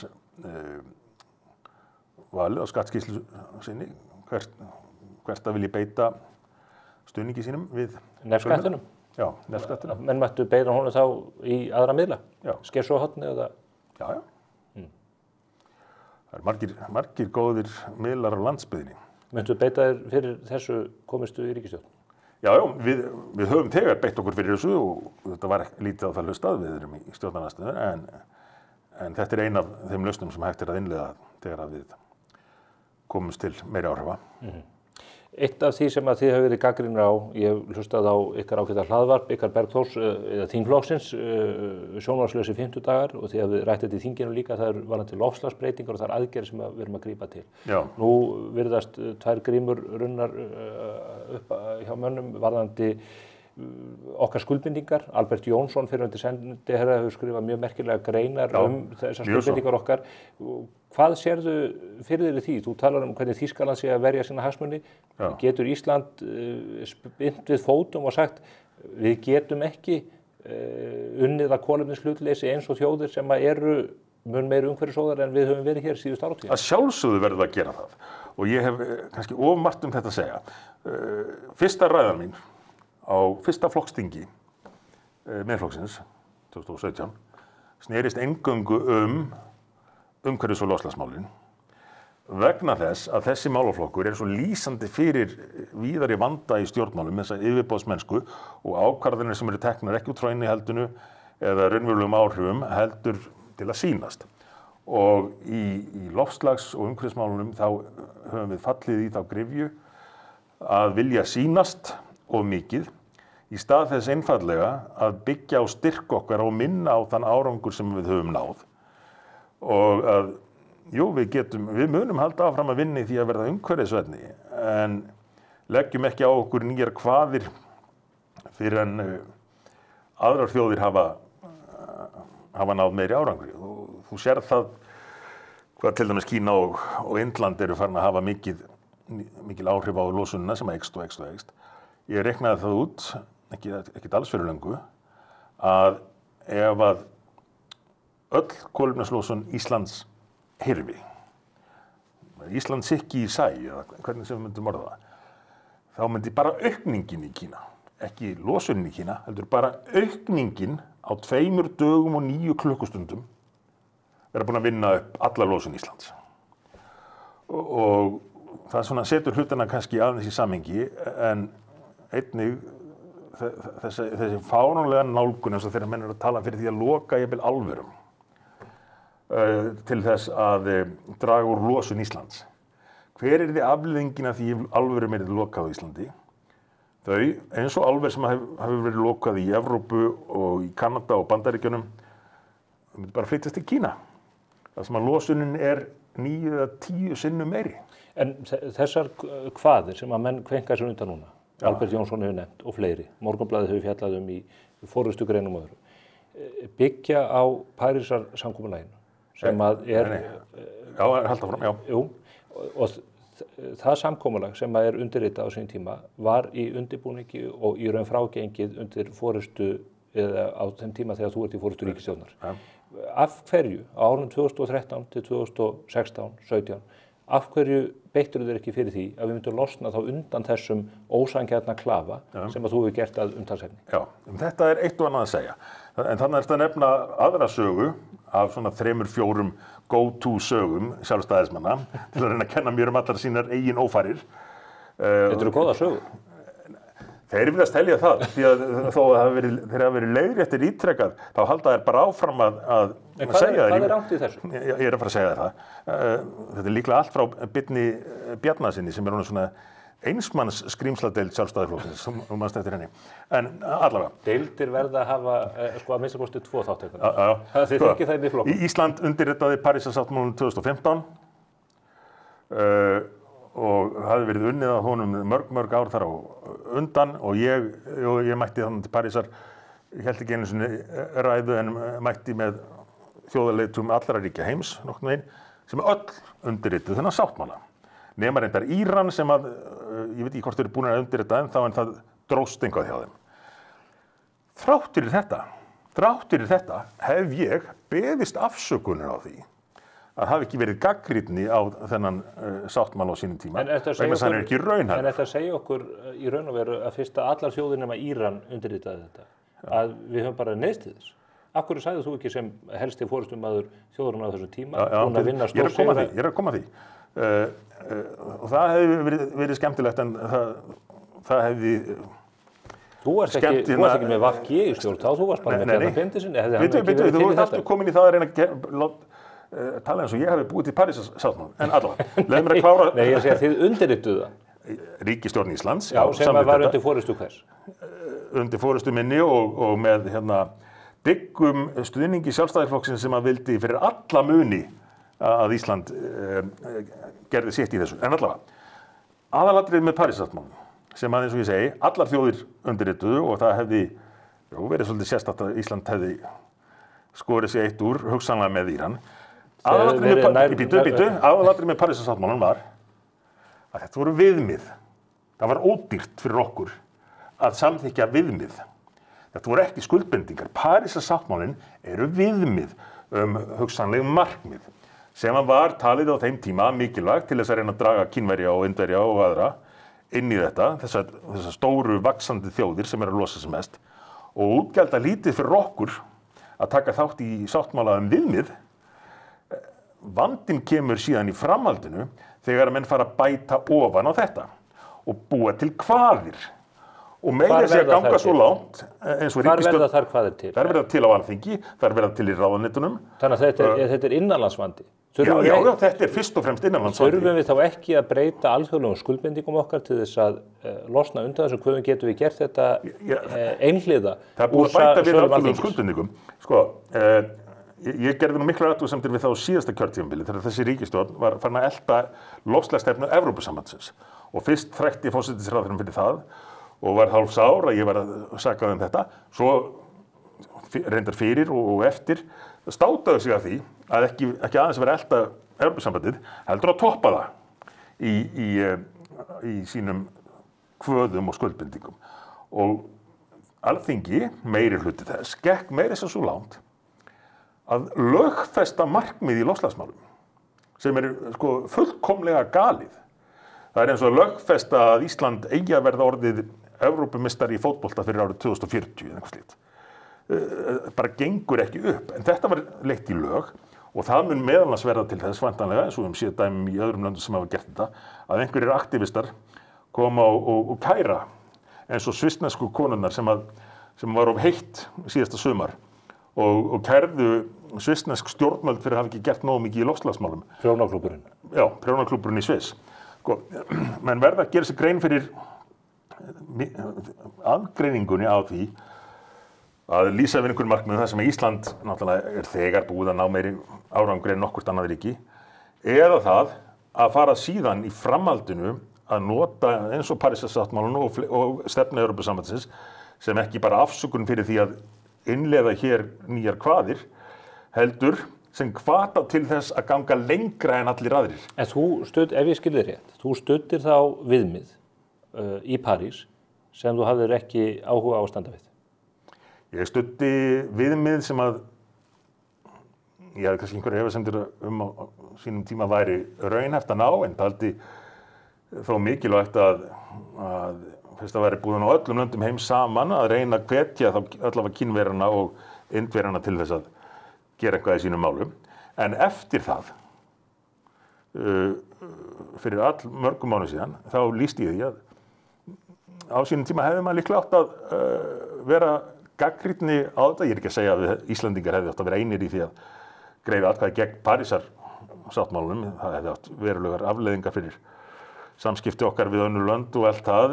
valið á skattskýrslu sinni hvert að vilji beita stuðningi sínum við nefskattinum. Já, nefskattinum. Menn mættu beina honum þá í aðra miðla? Já. Skessuhorni eða? Já. Það margir góðir miðlar á landsbyggðinni. Myndu beita þér fyrir þessu komistu í ríkisstjórn? Já, við höfum þegar beitt okkur fyrir þessu og þetta var lítið á það hlustað, við erum í stjórnarandstöðu, en þetta er ein af þeim lausnum sem hægt er að innleiða þegar að við komumst til meiri áhrifa. Eitt af því sem að þið hefur verið gagnrýnir á, ég hef hlustað á ykkar ágæta hlaðvarp, ykkar Bergþórs eða þingflokksins, sjónvarpslausi 50 dagar og þið hafið rætt þetta í þinginu líka, það er varðandi loftslagsbreytingar og það er aðgerðir sem við erum að grípa til. Já. Nú virðast tvær grímur runnar upp hjá mönnum varðandi okkar skuldbindingar. Albert Jónsson, fyrrverandi sendiherra, hefur skrifað mjög merkilega greinar þessar skuldbindingar okkar. Hvað sérðu fyrir þér í því? Þú talar hvernig Þýskaland sé að verja sína hagsmuni. Getur Ísland spyrnt við fótum og sagt við getum ekki unnið að kolefnishlutleysi eins og þjóðir sem eru mun meiri umhverfisóðar en við höfum verið hér síðustu áratugina? Að sjálfsögðu verðum að gera það. Og ég hef kannski of margt þetta að segja. Fyrsta ræðan mín á fyrsta flokksþingi Miðflokksins 2017 snerist eingöngu umhverfis- og loftslagsmálin vegna þess að þessi málaflokkur svo lýsandi fyrir víðari vanda í stjórnmálum, þessa yfirboðsmennsku og ákvarðanir sem eru teknar ekki út frá innihaldinu eða raunverulegum áhrifum heldur til að sýnast. Og í loftslags- og umhverfismálunum þá höfum við fallið í þá gryfju að vilja sýnast of mikið í stað þess einfaldlega að byggja á styrk okkar og minna á þann árangur sem við höfum náð. Og að, við munum halda áfram að vinna í því að verða umhverfisvænni, en leggjum ekki á okkur nýjar kvaðir fyrir en aðrar þjóðir hafa náð meiri árangri. Og þú sér það hvað til dæmis Kína og Indland eru farin að hafa mikil áhrif á losunina sem eykst og eykst. Ég reiknaði það út, ekki alls fyrir löngu, að ef að öll kolefnislosun Íslands hyrfi, Ísland sikki í sæ, eða hvernig sem við myndum orða það, þá myndi bara aukningin í Kína, ekki losunin í Kína, heldur bara aukningin á 2 dögum og 9 klukkustundum vera búin að vinna upp alla losun Íslands. Og það setur hlutina kannski aðeins í samhengi, en einnig þessi fáránlega nálgun eins og þegar menn eru að tala fyrir því að loka jafnvel álverum til þess að draga úr losun Íslands. Hver þið afleiðingin af því álverum lokað á Íslandi? Þau, eins og álver sem hefur verið lokað í Evrópu og í Kanada og Bandaríkjunum, myndi bara flytjast til Kína. Það sem að losunin 9 eða 10 sinnum meiri. En þessar kvaðir sem að menn kvenka sér undan núna, Albert Jónsson hefur nefnt og fleiri, Morgunblaðið hefur fjallað í forystu greinum og öðru, byggja á Parísarsamkomulaginu sem að halda fram, já. Jú, og það samkomulag sem að undirritað á sín tíma var í undirbúningi og í raun frágengið undir forystu eða á þeim tíma þegar þú ert í forystu ríkisstjórnar. Af hverju á árunum 2013 til 2016-17 af hverju beittur þér ekki fyrir því að við myndum losna þá undan þessum ósanngjarna klafa sem að þú hefur gert að umtalsefni? Já, þetta eitt og annað að segja. En þannig að nefna aðra sögu af svona 3-4 go-to sögum sjálfstæðismanna til að reyna að kenna mér allar sínar eigin ófarir. Þetta eru góða sögur. Þeir viljast telja það, því að þó að þeir hafa verið leiðréttir ítrekkað, þá halda þeir bara áfram að segja það. Hvað rangt í þessu? Ég að fara að segja það. Þetta líklega allt frá Birni Bjarnasyni sem svona einsmanns skrýmsladeild Sjálfstæðisflokksins, mannst eftir henni. En allavega. Deildir verða að hafa að minnsta kosti 2 þáttökur. Þið þekkið það í flokkum. Ísland undirritaði Parísarsáttmálann 2015 hafði verið unnið á honum mörg ár þar á undan og ég mætti þannig til Parísar, ég held ekki einu sinni ræðu en mætti með þjóðarleiðtogum allra ríkja heims nokkurn veginn sem öll undirrituðu þennan sáttmála. Nema reyndar Íran sem að, ég veit ekki hvort þeir eru búin að undirrita ennþá en það dróst eitthvað hjá þeim. Þrátt fyrir þetta hef ég beðist afsökunar á því að hafi ekki verið gagnrýni á þennan sáttmála á sínum tíma, vegna þess að hann er ekki raunhæfur. En þetta segja okkur í raun og veru að fyrst að allar þjóðir nema Íran undirritaði þetta, að við höfum bara neyðst til þess. Af hverju sagðir þú ekki sem helsti forystumaður þjóðarinnar á þessum tíma, búin að vinna stórsigra? Ég er að koma að því. Og það hefði verið skemmtilegt en það hefði Þú varst ekki með VG í stjórn, þú varst bara með Bjarna Benediktssyni, hefði hann ekki verið til í þetta? Þú ert aftur komin í það að reyna að tala eins og ég hafi búið til Parísarsáttmálann, en allavega, leið mér að klára. Nei, ég segi að þið undirrituðu það. Ríkisstjórn Íslands. Já, sem var undir forystu hvers? Undir forystu minni og með dyggum stuðningi Sjálfstæðisflokksins sem að vildi fyrir alla muni að Ísland gerði sitt í þessu. En allavega, aðalatriðið með Parísarsáttmálann, sem að eins og ég segi, allar þjóðir undirrituðu og það hefði verið svolítið sérstakt að Ísland hefði skorið sig eitt úr, hugsanlega með Íran. Aðalatriðið með Parísarsáttmálann var að þetta voru viðmið. Það var ódýrt fyrir okkur að samþykkja viðmið. Þetta voru ekki skuldbindingar. Parísarsáttmálinn eru viðmið hugsanleg markmið sem var talið á þeim tíma mikilvægt til þess að reyna að draga Kínverja og Indverja og aðra inn í þetta, þessar stóru vaxandi þjóðir sem eru að losa sem mest og útgjalda lítið fyrir okkur að taka þátt í sáttmála viðmið. Vandinn kemur síðan í framhaldinu þegar menn fara að bæta ofan á þetta og búa til kvaðir og meira sé að ganga svo langt eins og ríkisstjórn. Hvar verða þar kvaðir til? Þær verða til á Alþingi, þær verða til í ráðuneytunum. Þannig að þetta innanlandsvandi. Já, þetta er fyrst og fremst innanlandsvandi. Þurfum við þá ekki að breyta alþjóðlegum skuldbindingum okkar til þess að losna undan þessu, hvernig getum við gert þetta einhliða? Það er búið að bæta við alþjóðlegum skuldbindingum. Sko, ég gerði nú miklar athugasemdir við þá síðasta kjörtímabili þegar þessi ríkisstjórn var farin að elta loftslagsstefnu Evrópusambandsins og fyrst þrætti forsætisráðherrann fyrir það og var hálfs ár að ég var að saka um þetta, svo reyndar fyrir og eftir státaðu sig af því að ekki aðeins vera elta Evrópusambandið, heldur að toppa það í sínum kvöðum og skuldbindingum. Og Alþingi, meiri hluti þess, gekk meira þess að svo langt að lögfesta markmið í loftslagsmálum sem sko fullkomlega galið. Það eins og að lögfesta að Ísland eigi að verða orðið Evrópumeistari í fótbolta fyrir árið 2040 eða eitthvað slíkt. Bara gengur ekki upp. En þetta var leitt í lög og það mun meðal annars verða til þess væntanlega, eins og við séð dæmum í öðrum löndum sem hafa gert þetta, að einhverjir aktivistar koma og kæra eins og svissnesku konurnar sem var of heitt síðasta sumar og kærðu svissnesk stjórnvöld fyrir að hafa ekki gert nógu mikið í loftslagsmálum. Prjónaklúbburinn. Já, prjónaklúbburinn í Sviss. Menn verða að gera sig grein fyrir aðgreiningunni á því að lýsa við einhverjum markmiðum þar sem Ísland náttúrulega er þegar búið að ná meiri árangri en nokkurt annað ríki, eða það að fara síðan í framhaldinu að nota eins og Parísarsáttmálann og stefnu Evrópusambandsins sem ekki bara afsökun fyrir því að innleiða hér nýjar kvaðir, heldur sem hvata til þess að ganga lengra en allir aðrir. En ef ég skilði rétt, þú studdir þá viðmið í París sem þú hafðir ekki áhuga á að standa við. Ég studdi viðmið sem að ég hafði kannski einhverja efasemdir á sínum tíma væri raunhæft að ná, en taldi þó mikilvægt að fyrst að væri búin á öllum löndum heims saman að reyna að hvetja þá allavega Kínverjana og Indverjana til þess að gera eitthvað í sínum málum. En eftir það, fyrir mörgum mánuðum síðan, þá lýsti ég því að á sínum tíma hefði maður líklega átt að vera gagnrýnni á þetta. Ég er ekki að segja að Íslendingar hefði átt að vera einir í því að greiða atkvæði gegn Parísarsáttmálanum. Það hefði átt verulegar afleiðingar fyrir samskipti okkar við önnur lönd og allt það,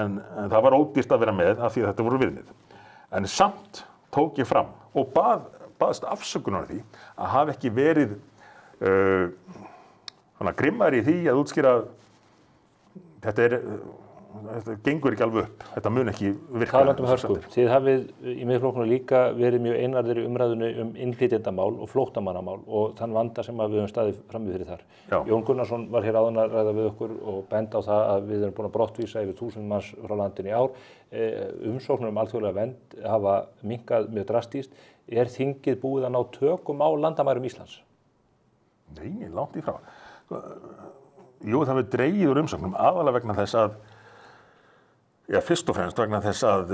en það var ódýrt að vera með af því að þetta voru viðmið. En samt tók ég fram og baðst afsökunar því að hafa ekki verið grimmari í því að útskýra þetta gengur ekki alveg upp, þetta mun ekki virka. Talandi hörku, þið hafið í Miðflokknum líka verið mjög einarðir í umræðunni innflytjendamál og flóttamannamál og þann vanda sem við höfum staðið frammi fyrir þar. Já. Jón Gunnarsson var hér áðan að ræða við okkur og benda á það að við erum búin að brottvísa yfir 1000 manns frá landinu í ár. Umsóknir alþjóðlega vernd hafa minnkað mjög drastískt. Er þingið búið að ná tökum á landamærum Íslands? Nei, langt í frá. Jú, það við dregið úr umsóknum aðalega vegna þess að fyrst og fremst vegna þess að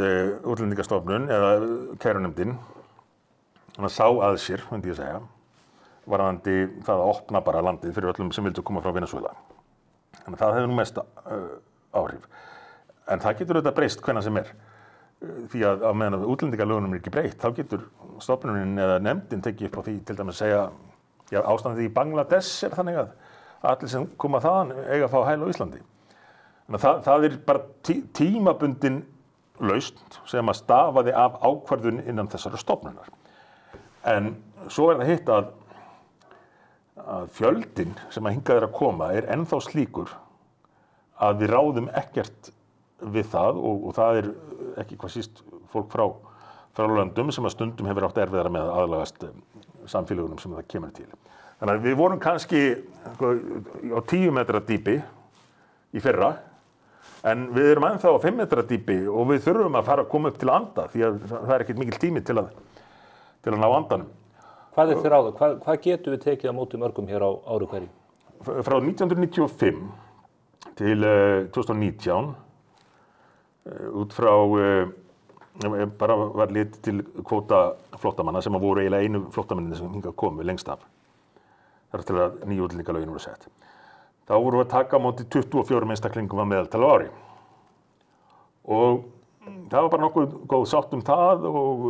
Útlendingastofnun eða kærunefndin sá að sér, myndi ég segja, varðandi það að opna bara landið fyrir öllum sem vildu koma frá Venezuela. Þannig að það hefur nú mest áhrif. En það getur auðvitað breyst hvenær sem er. Því að á meðan að útlendingalögunum er ekki breytt, þá getur stofnunin eða nefndin tekið upp á því til dæmis að segja ástandið í Bangladesh er þannig að allir sem koma þaðan eiga að fá hæli á Íslandi. Það er bara tímabundin lausn sem að stafaði af ákvörðun innan þessara stofnunar. En svo er það hitt að fjöldinn sem að hingað er að koma er ennþá slíkur að við ráðum ekkert við það og það er ekki hvað síst fólk frá löndum sem að stundum hefur átt erfiðara með að aðlagast samfélagunum sem það kemur til. Þannig að við vorum kannski á 10 metra dýpi í fyrra. En við erum ennþá á 5 metra dýpi og við þurfum að fara að koma upp til að anda því að það er ekkert mikill tími til að ná andanum. Hvað er þér á það? Hvað getum við tekið á móti mörgum hér á ári hverju? Frá 1995 til 2019, út frá, bara var litið til kvóta flóttamanna sem voru eiginlega einu flóttamanninni sem hingað komu lengst af. Þar til að nýju útlendingalögin voru sett. Þá vorum við að taka á móti 24 einstaklingum að meðaltali á ári. Og það var bara nokkuð góð sátt það og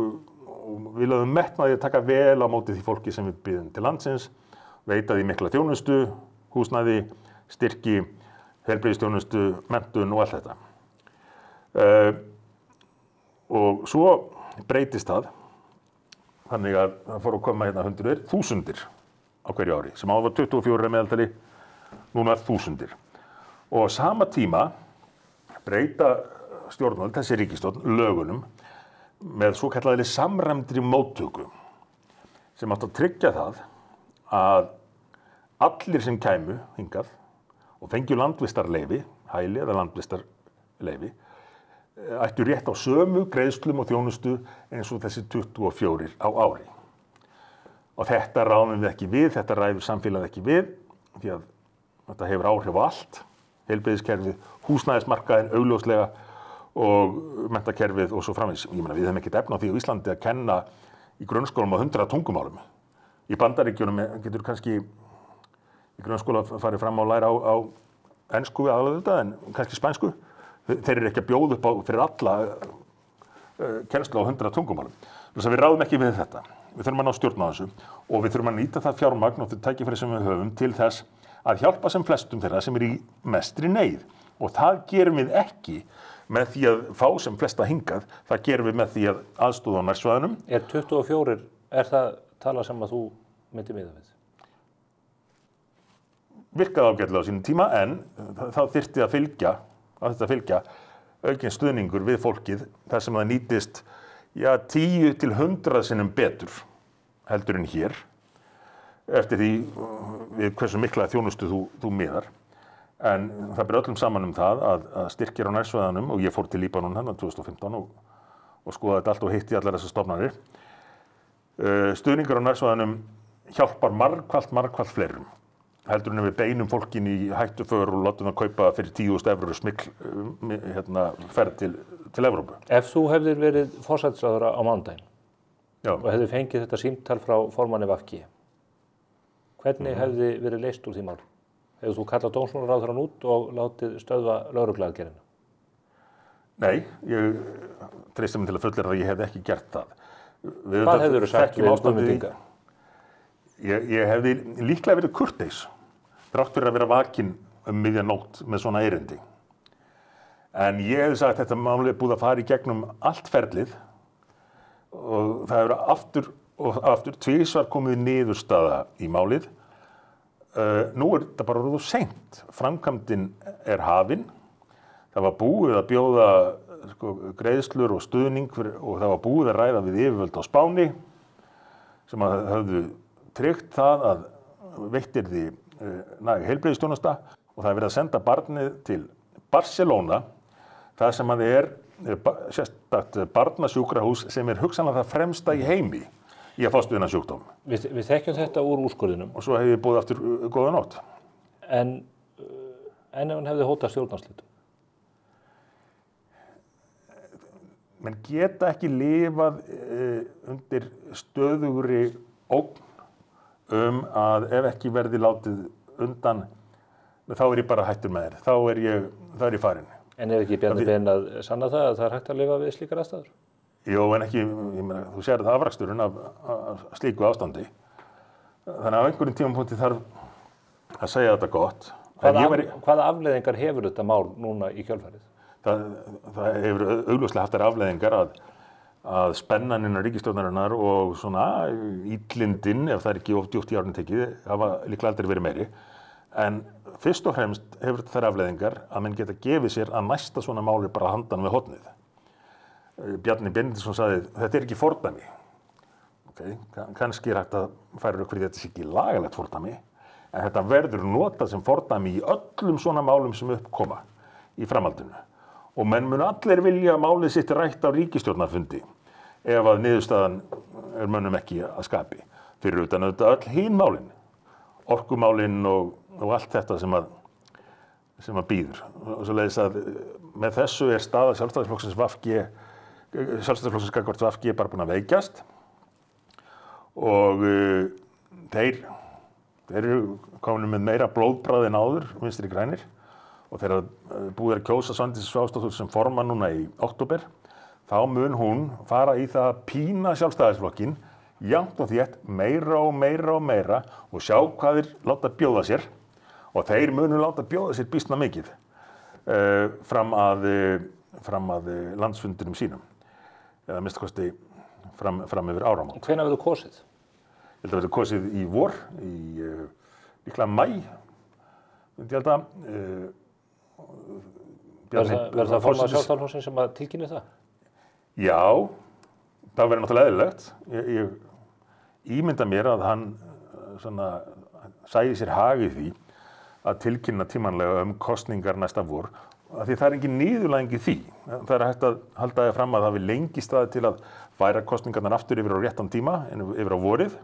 við lögðum metnaði að taka vel á móti því fólki sem við býðum til landsins, veita því mikla þjónustu, húsnæði, styrki, heilbrigðisþjónustu, menntun og allt þetta. Og svo breytist það, þannig að það fór að koma hérna þúsundir á hverju ári, sem áður var 24 meðaltali, núna 1000. Og á sama tíma breyta stjórnvöld, þessi ríkisstjórn, lögunum með svo kallaðri samræmdri móttöku sem átti að tryggja það að allir sem kæmu hingað og fengju landvistarleyfi, hæli eða landvistarleyfi, ættu rétt á sömu greiðslum og þjónustu eins og þessi 24 á ári. Og þetta ráðum við ekki við, þetta ræður samfélagið ekki við, því að þetta hefur áhrif á allt, heilbrigðiskerfið, húsnæðismarkaðinn augljóslega og menntakerfið og svo framvegis. Ég meina, við höfum ekkert efni á því á Íslandi að kenna í grunnskólum á 100 tungumálum. Í Bandaríkjunum getur kannski í grunnskóla farið fram á að læra á ensku aðallega en kannski spænsku. Þeir eru ekki að bjóða upp á fyrir alla kennslu á 100 tungumálum. Þess að við ráðum ekki við þetta. Við þurfum að ná stjórn á þessu og við þurfum að nýta það fjármagn og þau tækifæri sem við höfum til þess að hjálpa sem flestum þeirra sem í mestri neyð. Og það gerum við ekki með því að fá sem flesta hingað, það gerum við með því að aðstoða á nærsvæðunum. Er 24, er það tala sem að þú myndi miða við? Virkaði ágætlega á sínum tíma en það þyrfti að fylgja aukinn stuðningur við fólkið þar sem það nýtist 10 til 100 sinnum betur heldur en hér eftir því við hversu mikla þjónustu þú miðar. En það ber öllum saman það að styrkir á nærsvæðunum og ég fór til Líbanon hann 2015 og skoðaði þetta allt og hitti allar þessar stofnanir. Stuðningur á nærsvæðunum hjálpar margfalt fleirum heldur en við beinum fólkin í hættuför og látum það kaupa fyrir 10.000 evrur smikl ferð til Evrópu. Ef þú hefðir verið forsætisráðherra á mánudaginn og hefðir fengið þetta símtal frá formanni VG, hvernig hefði verið leyst úr því mál? Hefur þú kallað dómsmálaráðherrann út og látið stöðva lögregluaðgerðina? Nei, ég treysti mig til að fullyrða að ég hef ekki gert það. Hvað hefðirðu sagt við Guðmundinga? Ég hefði líklega verið kurteis, þrátt fyrir að vera vakinn miðja nótt með svona erindi. En ég hefði sagt að þetta máli er búið að fara í gegnum allt ferlið og það hefur aftur tvisvar komið niðurstaða í málið. Nú er þetta bara orðið seint. Framkvæmdin er hafin Það var búið að bjóða sko, greiðslur og stuðning og það var búið að ræða við yfirvöld á Spáni sem að höfðu tryggt það að veittirði næg heilbrigðisþjónusta og það er verið að senda barnið til Barcelona þar sem að sérstakt barnasjúkrahús sem hugsanlega það fremsta í heimi í að fást við þennan sjúkdóm. Við þekkjum þetta úr úrskurðinum. Og svo hefði ég boðið aftur góða nótt. En ef hann hefði hótað stjórnarslitum? Menn geta ekki lifað undir stöðugri ógn að ef ekki verði látið undan, þá er ég bara hættur með þér. Þá er ég farinn. En er ekki Bjarni Ben að sanna það að það er hægt að lifa við slíkar aðstæður? Jó, en ekki, ég meina, þú sér það afraksturinn af slíku ástandi. Þannig að á einhverjum tímapunkti þarf að segja þetta gott. Hvaða afleiðingar hefur þetta mál núna í kjölfarið? Það hefur augljóslega haft þær afleiðingar að spennan innan ríkisstjórnarinnar og svona illindin, ef það er ekki of djúpt í árni tekið, hafa líklega aldrei verið meiri. En fyrst og fremst hefur þær afleiðingar að menn geta gefið sér að næsta svona máli bara handan við hornið. Bjarni Benediktsson sagði, þetta er ekki fordæmi. Okay. Kannski er hægt að færa rök fyrir þetta sé ekki lagalegt fordæmi, en þetta verður notað sem fordæmi í öllum svona málum sem uppkoma í framhaldinu. Og menn mun allir vilja málið sitt rætt á ríkisstjórnarfundi ef að niðurstaðan er mönnum ekki að skapi. Fyrir utan auðvitað öll hin málin, orkumálin og allt þetta sem að býður. Og svo leiðis að með þessu er staða Sjálfstæðisflokksins gagnvart VG bara búin að veikjast og þeir eru komin með meira blóðbragð en áður, Vinstri grænir, og þegar búið er að kjósa Svandísi Svavarsdóttur sem formann núna í október, þá mun hún fara í það að pína Sjálfstæðisflokkinn jafnt og þétt meira og meira og sjá hvað þeir láta bjóða sér og þeir munu láta bjóða sér býsna mikið fram að landsfundinum sínum eða að minnsta kosti fram yfir áramót. Hvenær verður kosið? Ég held að verður kosið í vor, í líklega maí, myndi ég held að. Verður það formaður Sjálfstæðisflokksins sem að tilkynni það? Já, það verður náttúrulega eðlilegt. Ég ímynda mér að hann sæði sér hag í því að tilkynna tímanlega kosningar næsta vor, af því það er engin niðurlæging í því. Það er hægt að halda því fram að það hafi lengi staðið til að færa kosningarnar aftur yfir á réttan tíma, en yfir á vorið.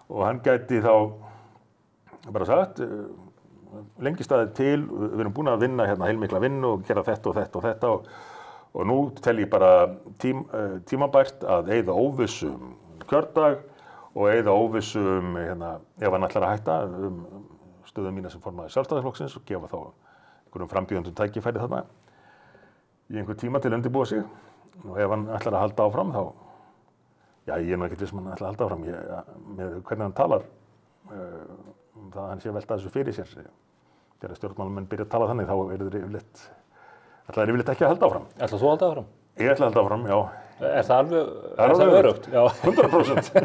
Og hann gæti þá bara sagt, lengi staðið til, við erum búin að vinna hérna heilmikla vinnu og gera þetta og þetta og þetta og nú tel ég bara tímabært að eyða óvissu kjördag og eyða óvissu ef hann ætlar að hætta stöðu mína sem formaður Sjálfstæðisflokksins og gefa þá einhverjum frambjóðendum tækifæri þarna í einhver tíma til að undirbúa sig og ef hann ætlar að halda áfram þá, já ég er nú ekkert viss hann ætlar að halda áfram, með hvernig hann talar það hann sé að velta þessu fyrir sér þegar stjórnmálamenn byrja að tala þannig þá ætla þeir yfirleitt ekki að halda áfram. Ætlar þú að halda áfram? Ég ætla að halda áfram, já. Er það alveg öruggt? 100%.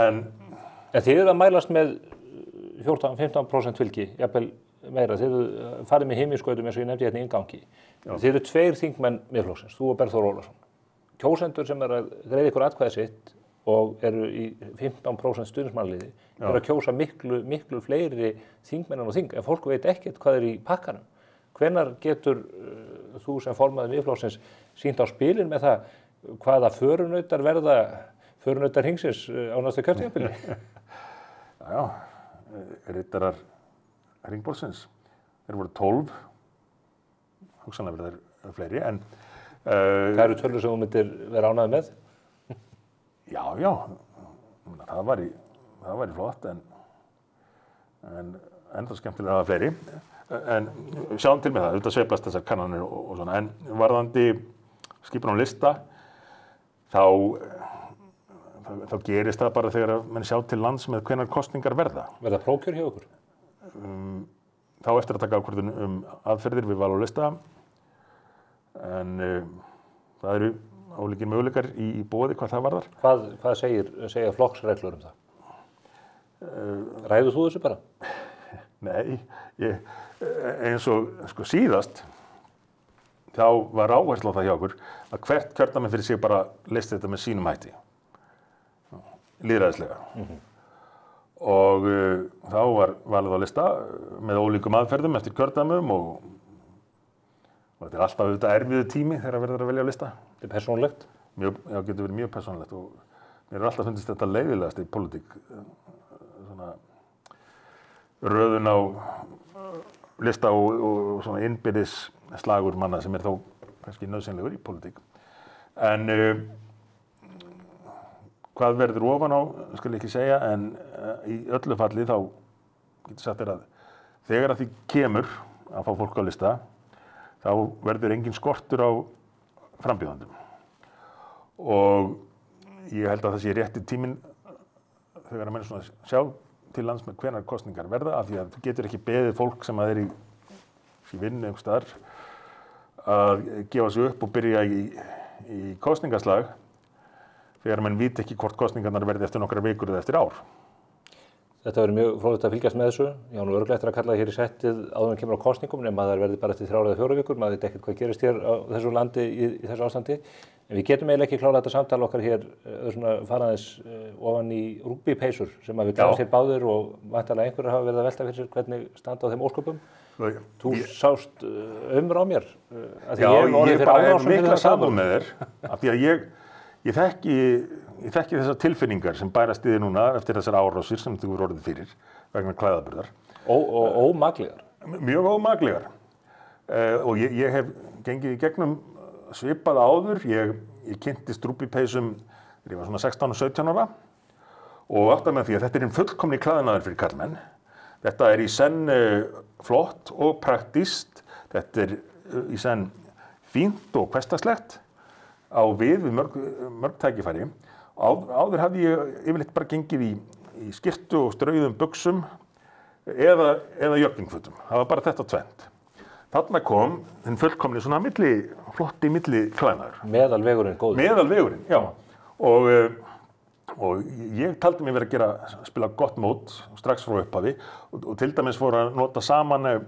En þið eru að mælast með 14-15% fylgi, jafnvel meira. Þið eru farið með himinskautum eins og ég nefndi hérna í inngangi. Þið eru 2 þingmenn Miðflokksins, þú og Bergþór Ólason. Kjósendur sem eru að greiða ykkur atkvæði sitt og eru í 15% stuðningsmannaliði eru að kjósa miklu fleiri þingmenn og þing en fólk veit ekkert hvað er í pakkanum. Hvenær getur þú sem formaður Miðflokksins sýnt á spilin með það hvaða förunautar verða förunautar hingsins á næsta kjörtímabili? Já, rittarar hringbólsins. Þeir voru 12, hugsanlega verða þeir fleiri, en hvað eru tölur sem þú myndir vera ánægður með? Já, það væri flott, en enda skemmtilega að hafa fleiri. En sjáum til með það, auðvitað sveiflast þessar kannanir og svona, en varðandi skipan á lista, þá gerist það bara þegar menn sjá til lands með hvenær kosningar verða. Verða prókjör hjá okkur? Þá eftir að taka ákvörðun aðferðir við val á lista, en það eru ólíkir möguleikar í boði hvað það varðar. Hvað segja flokksreglur um það? Ræður þú þessu bara? Nei, eins og sko síðast, þá var áhersla á það hjá okkur að hvert kjördæmi fyrir sig bara leysti þetta með sínum hætti, lýðræðislega. Og þá var valið á lista með ólíkum aðferðum eftir kjördæmum og þetta er alltaf auðvitað erfiður tími þegar verður að velja á lista. Þetta er persónulegt? Já, getur verið mjög persónulegt og mér er alltaf fundist þetta leiðilegast í pólitík, svona röðun á lista og svona innbyrðis slagur manna sem er þó kannski nauðsynlegur í pólitík. En hvað verður ofan á, skal ég ekki segja, en í öllu falli þá getur sagt að þegar að því kemur að fá fólk á lista, þá verður engin skortur á frambjóðendum. Og ég held að það sé rétti tíminn þegar að menn svona sjá til lands með hvenær kosningar verða, af því að þú getur ekki beðið fólk sem að er í vinnu einhvers staðar að gefa sig upp og byrja í kosningaslag þegar menn viti ekki hvort kosningarnar verði eftir nokkrar vikur eða eftir ár. Þetta verður mjög fróðlegt að fylgjast með þessu. Já, nú örugglega eftir að kalla það hér í settið áður en kemur á kosningum, nema það verði bara eftir 3 eða 4 vikur, maður veit ekkert hvað gerist hér á þessu landi í þessu ástandi. En við getum eiginlega ekki klárað þetta samtal okkar hér svona faraðis ofan í rúgbípeysur sem að við gæðum sér báðir og væntanlega einhverjir hafa verið að velta fyrir sér hvernig standa á þeim ósköpum. Þú sást á mér. Já, ég bara er mikla samúð með þér, af því að ég þekki þessar tilfinningar sem bærast í þig núna eftir þessar árásir sem þú voru orðið fyrir vegna klæðaburðar. Ómaklegar. Mjög ómaklegar. Og ég hef gengið í gegnum svipað áður. Ég kynntist rúbípeysum þegar ég var svona 16 og 17 ára og áttaði með því að þetta er hinn fullkomni klæðnaður fyrir karlmenn. Þetta er í senn flott og praktískt. Þetta er í senn fínt og hversdagslegt á við mörg tækifæri. Áður hafði ég yfirleitt bara gengið í skyrtu og strauðum buxum eða joggingfötum. Það var bara þetta tvennt. Þarna kom hinn fullkomni svona flotti milli klæðnaður. Meðalvegurinn góður. Meðalvegurinn, já. Og ég taldi mig verið að spila gott mót strax frá upphafi og til dæmis fór að nota saman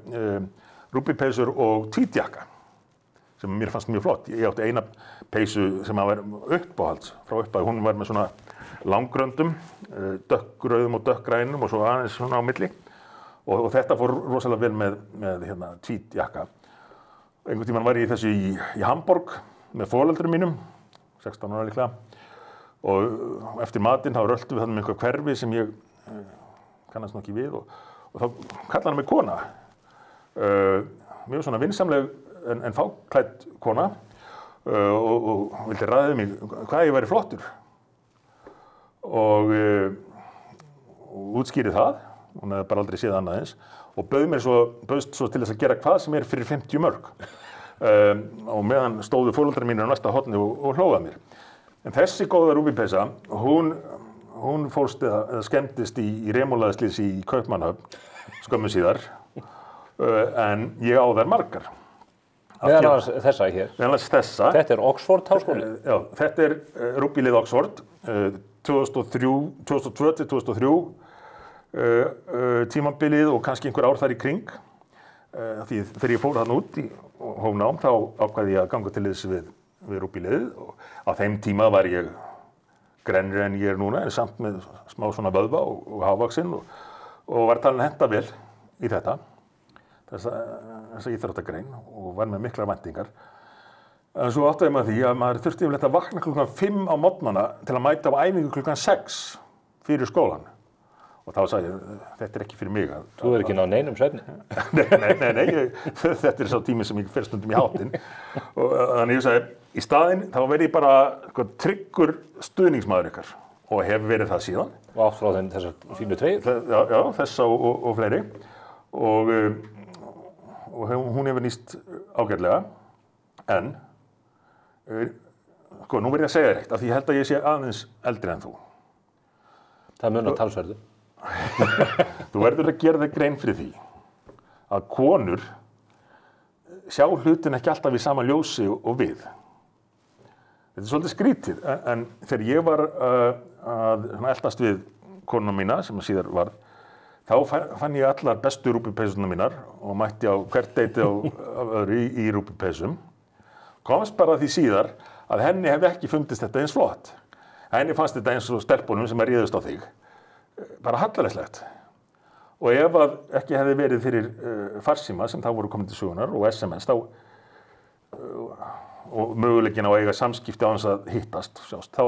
rúbípeysur og tweedjakka sem mér fannst mjög flott. Ég átti eina peysu sem að vera uppáhalds frá upphafi. Hún var með svona langgröndum, dökkrauðum og dökkrænum og svo aðeins svona á milli. Og þetta fór rosalega vel með tweedjakka. Einhvern tímann var ég þessu í Hamborg með foreldrum mínum, 16 ára líklega. Og eftir matinn þá röltum við þarna með einhver hverfi sem ég kannast nú ekki við og þá kallaði hann mig kona. Mjög svona vinsamleg en fáklædd kona og vildi ræða mig hvað ég væri flottur. Og útskýrði það, hún hefði bara aldrei séð annað eins, og bauðst svo til þess að gera hvað sem er fyrir 50 mörg. Og meðan stóðu foreldrar mínir á næsta horni og hlóðað mér. En þessi góða rúbípeysa, hún fórst eða skemmtist í remúlaðaslýsi í Kaupmannahöfn skömmu síðar, en ég á þær margar. Meðal annars þessa hér. Meðal annars þessa. Þetta er Oxford háskóli. Já, þetta er rúbílið Oxford, 2002 til 2003 tímabilið og kannski einhver ár þar í kring. Því þegar ég fór þarna út í hófnám þá ákvaði ég að ganga til liðs við rúbíliðið og á þeim tíma var ég grennri en ég er núna, en samt með smá svona vöðva og hávaxinn og var talin henta vel í þessa íþróttagrein og var með miklar væntingar. En svo áttaði maður því að maður þurfti yfirleitt að vakna klukkan 5 á morgnana til að mæta á æfingu klukkan 6 fyrir skólan. Og þá sagði ég, þetta er ekki fyrir mig. Þú er ekki náð neinum svefni? Nei, þetta er sá tími sem ég fer stundum í hátinn. Og þannig ég sagði, í staðinn þá verði ég bara tryggur stuðningsmaður ykkar og hef verið það síðan. Og átt frá þeim þessar fínu treyjur? Já, þessa og fleiri. Og hún hefur nýst ágætlega, en nú verð ég að segja þér eitt, af því ég held að ég sé aðeins eldri en þú. Það munar talsverðu. Þú verður að gera þig grein fyrir því að konur sjá hlutin ekki alltaf í sama ljósi og við. Þetta er svolítið skrítið, en þegar ég var að eltast við konuna mína, sem síðar varð þá fann ég allar bestu rúbípeysurnar mínar og mætti á hvert deiti af öðru í rúbípeysum. Komst bara því síðar að henni hefði ekki fundist þetta eins flott. Henni fannst þetta eins og stelpunum sem réðust á þig. Bara hallærislegt. Og ef að ekki hefði verið fyrir farsíma sem þá voru komin til sögunar og SMS þá og möguleikin á að eiga samskipti á þess að hittast, þá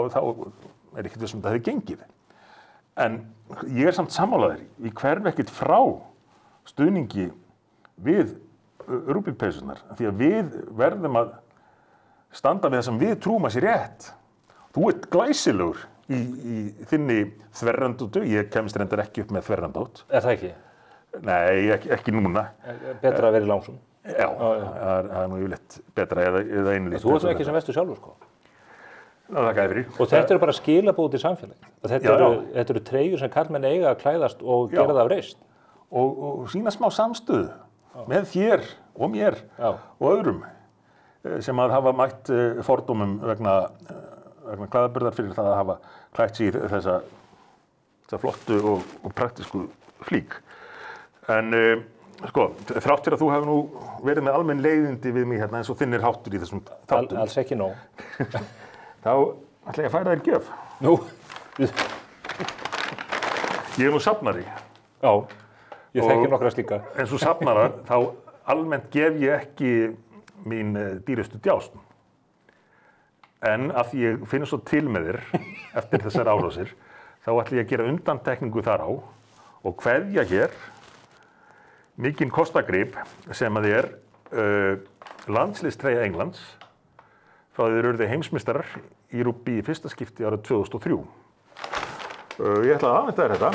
ekki þessum þetta hefði gengið. En ég samt sammálaður, ég hverf ekkert frá stuðningi við rúbípeysurnar, því að við verðum að standa við það sem við trúum að sé rétt. Þú ert glæsilegur í þinni þverrandóttu, ég kemst reyndar ekki upp með þverrandótt. Það ekki? Nei, ekki núna. Betra að vera í langsum? Já, það nú yfirleitt betra eða einlýst. Þú ert ekki sem vestur sjálfur, sko? Ná, þakka þér fyrir. Og þetta eru bara skilabóð til samfélagi. Þetta eru treyjur sem karlmenn eiga að klæðast og gera það af reisn. Og sína smá samstöðu með þér og mér og öðrum sem að hafa mætt fordómum vegna klæðaburðar fyrir það að hafa klætt sig í þessa flottu og praktísku flík. En sko, þrátt fyrir að þú hefur nú verið með almenn leiðindi við mig hérna eins og þinnir háttur í þessum þáttum. Alls ekki nóg. Þá ætla ég að færa þér gjöf. Nú? Ég nú safnari. Já, ég þekki nokkra slíka. En svo safnara, þá almennt gef ég ekki mín dýrustu djásn. En af því ég finn svo til með þér eftir þessar árásir, þá ætla ég að gera undantekningu þar á og kveðja hér mikinn kostagrip sem að er landsliðstreyja Englands frá því þeir urðu heimsmeistarar í rúbí í fyrsta skipti árið 2003. Ég ætla að afhenda þér þetta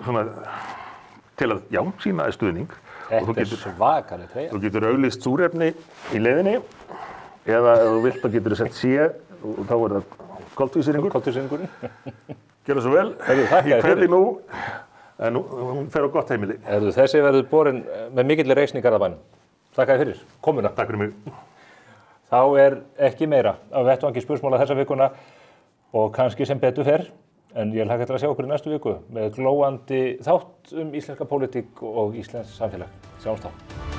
svona til að, sýna þér stuðning. Þetta er svakaleg treyja. Þú getur auglýst súrefni í leiðinni eða ef þú vilt þá getur þú sett C og þá er það koltvísýringur. Gjörðu svo vel. Ég kveði nú. En hún fer á gott heimili. Þessi verður borin með mikilli reisn í Garðabænum. Þakka þér fyrir komuna. Takk fyrir mig. Þá er ekki meira á vettvangi spursmála þessa vikuna og kannski sem betur fer. En ég hlakka til að sjá okkur í næstu viku með glóandi þátt íslenska pólitík og íslenskt samfélag. Sjáumst þá.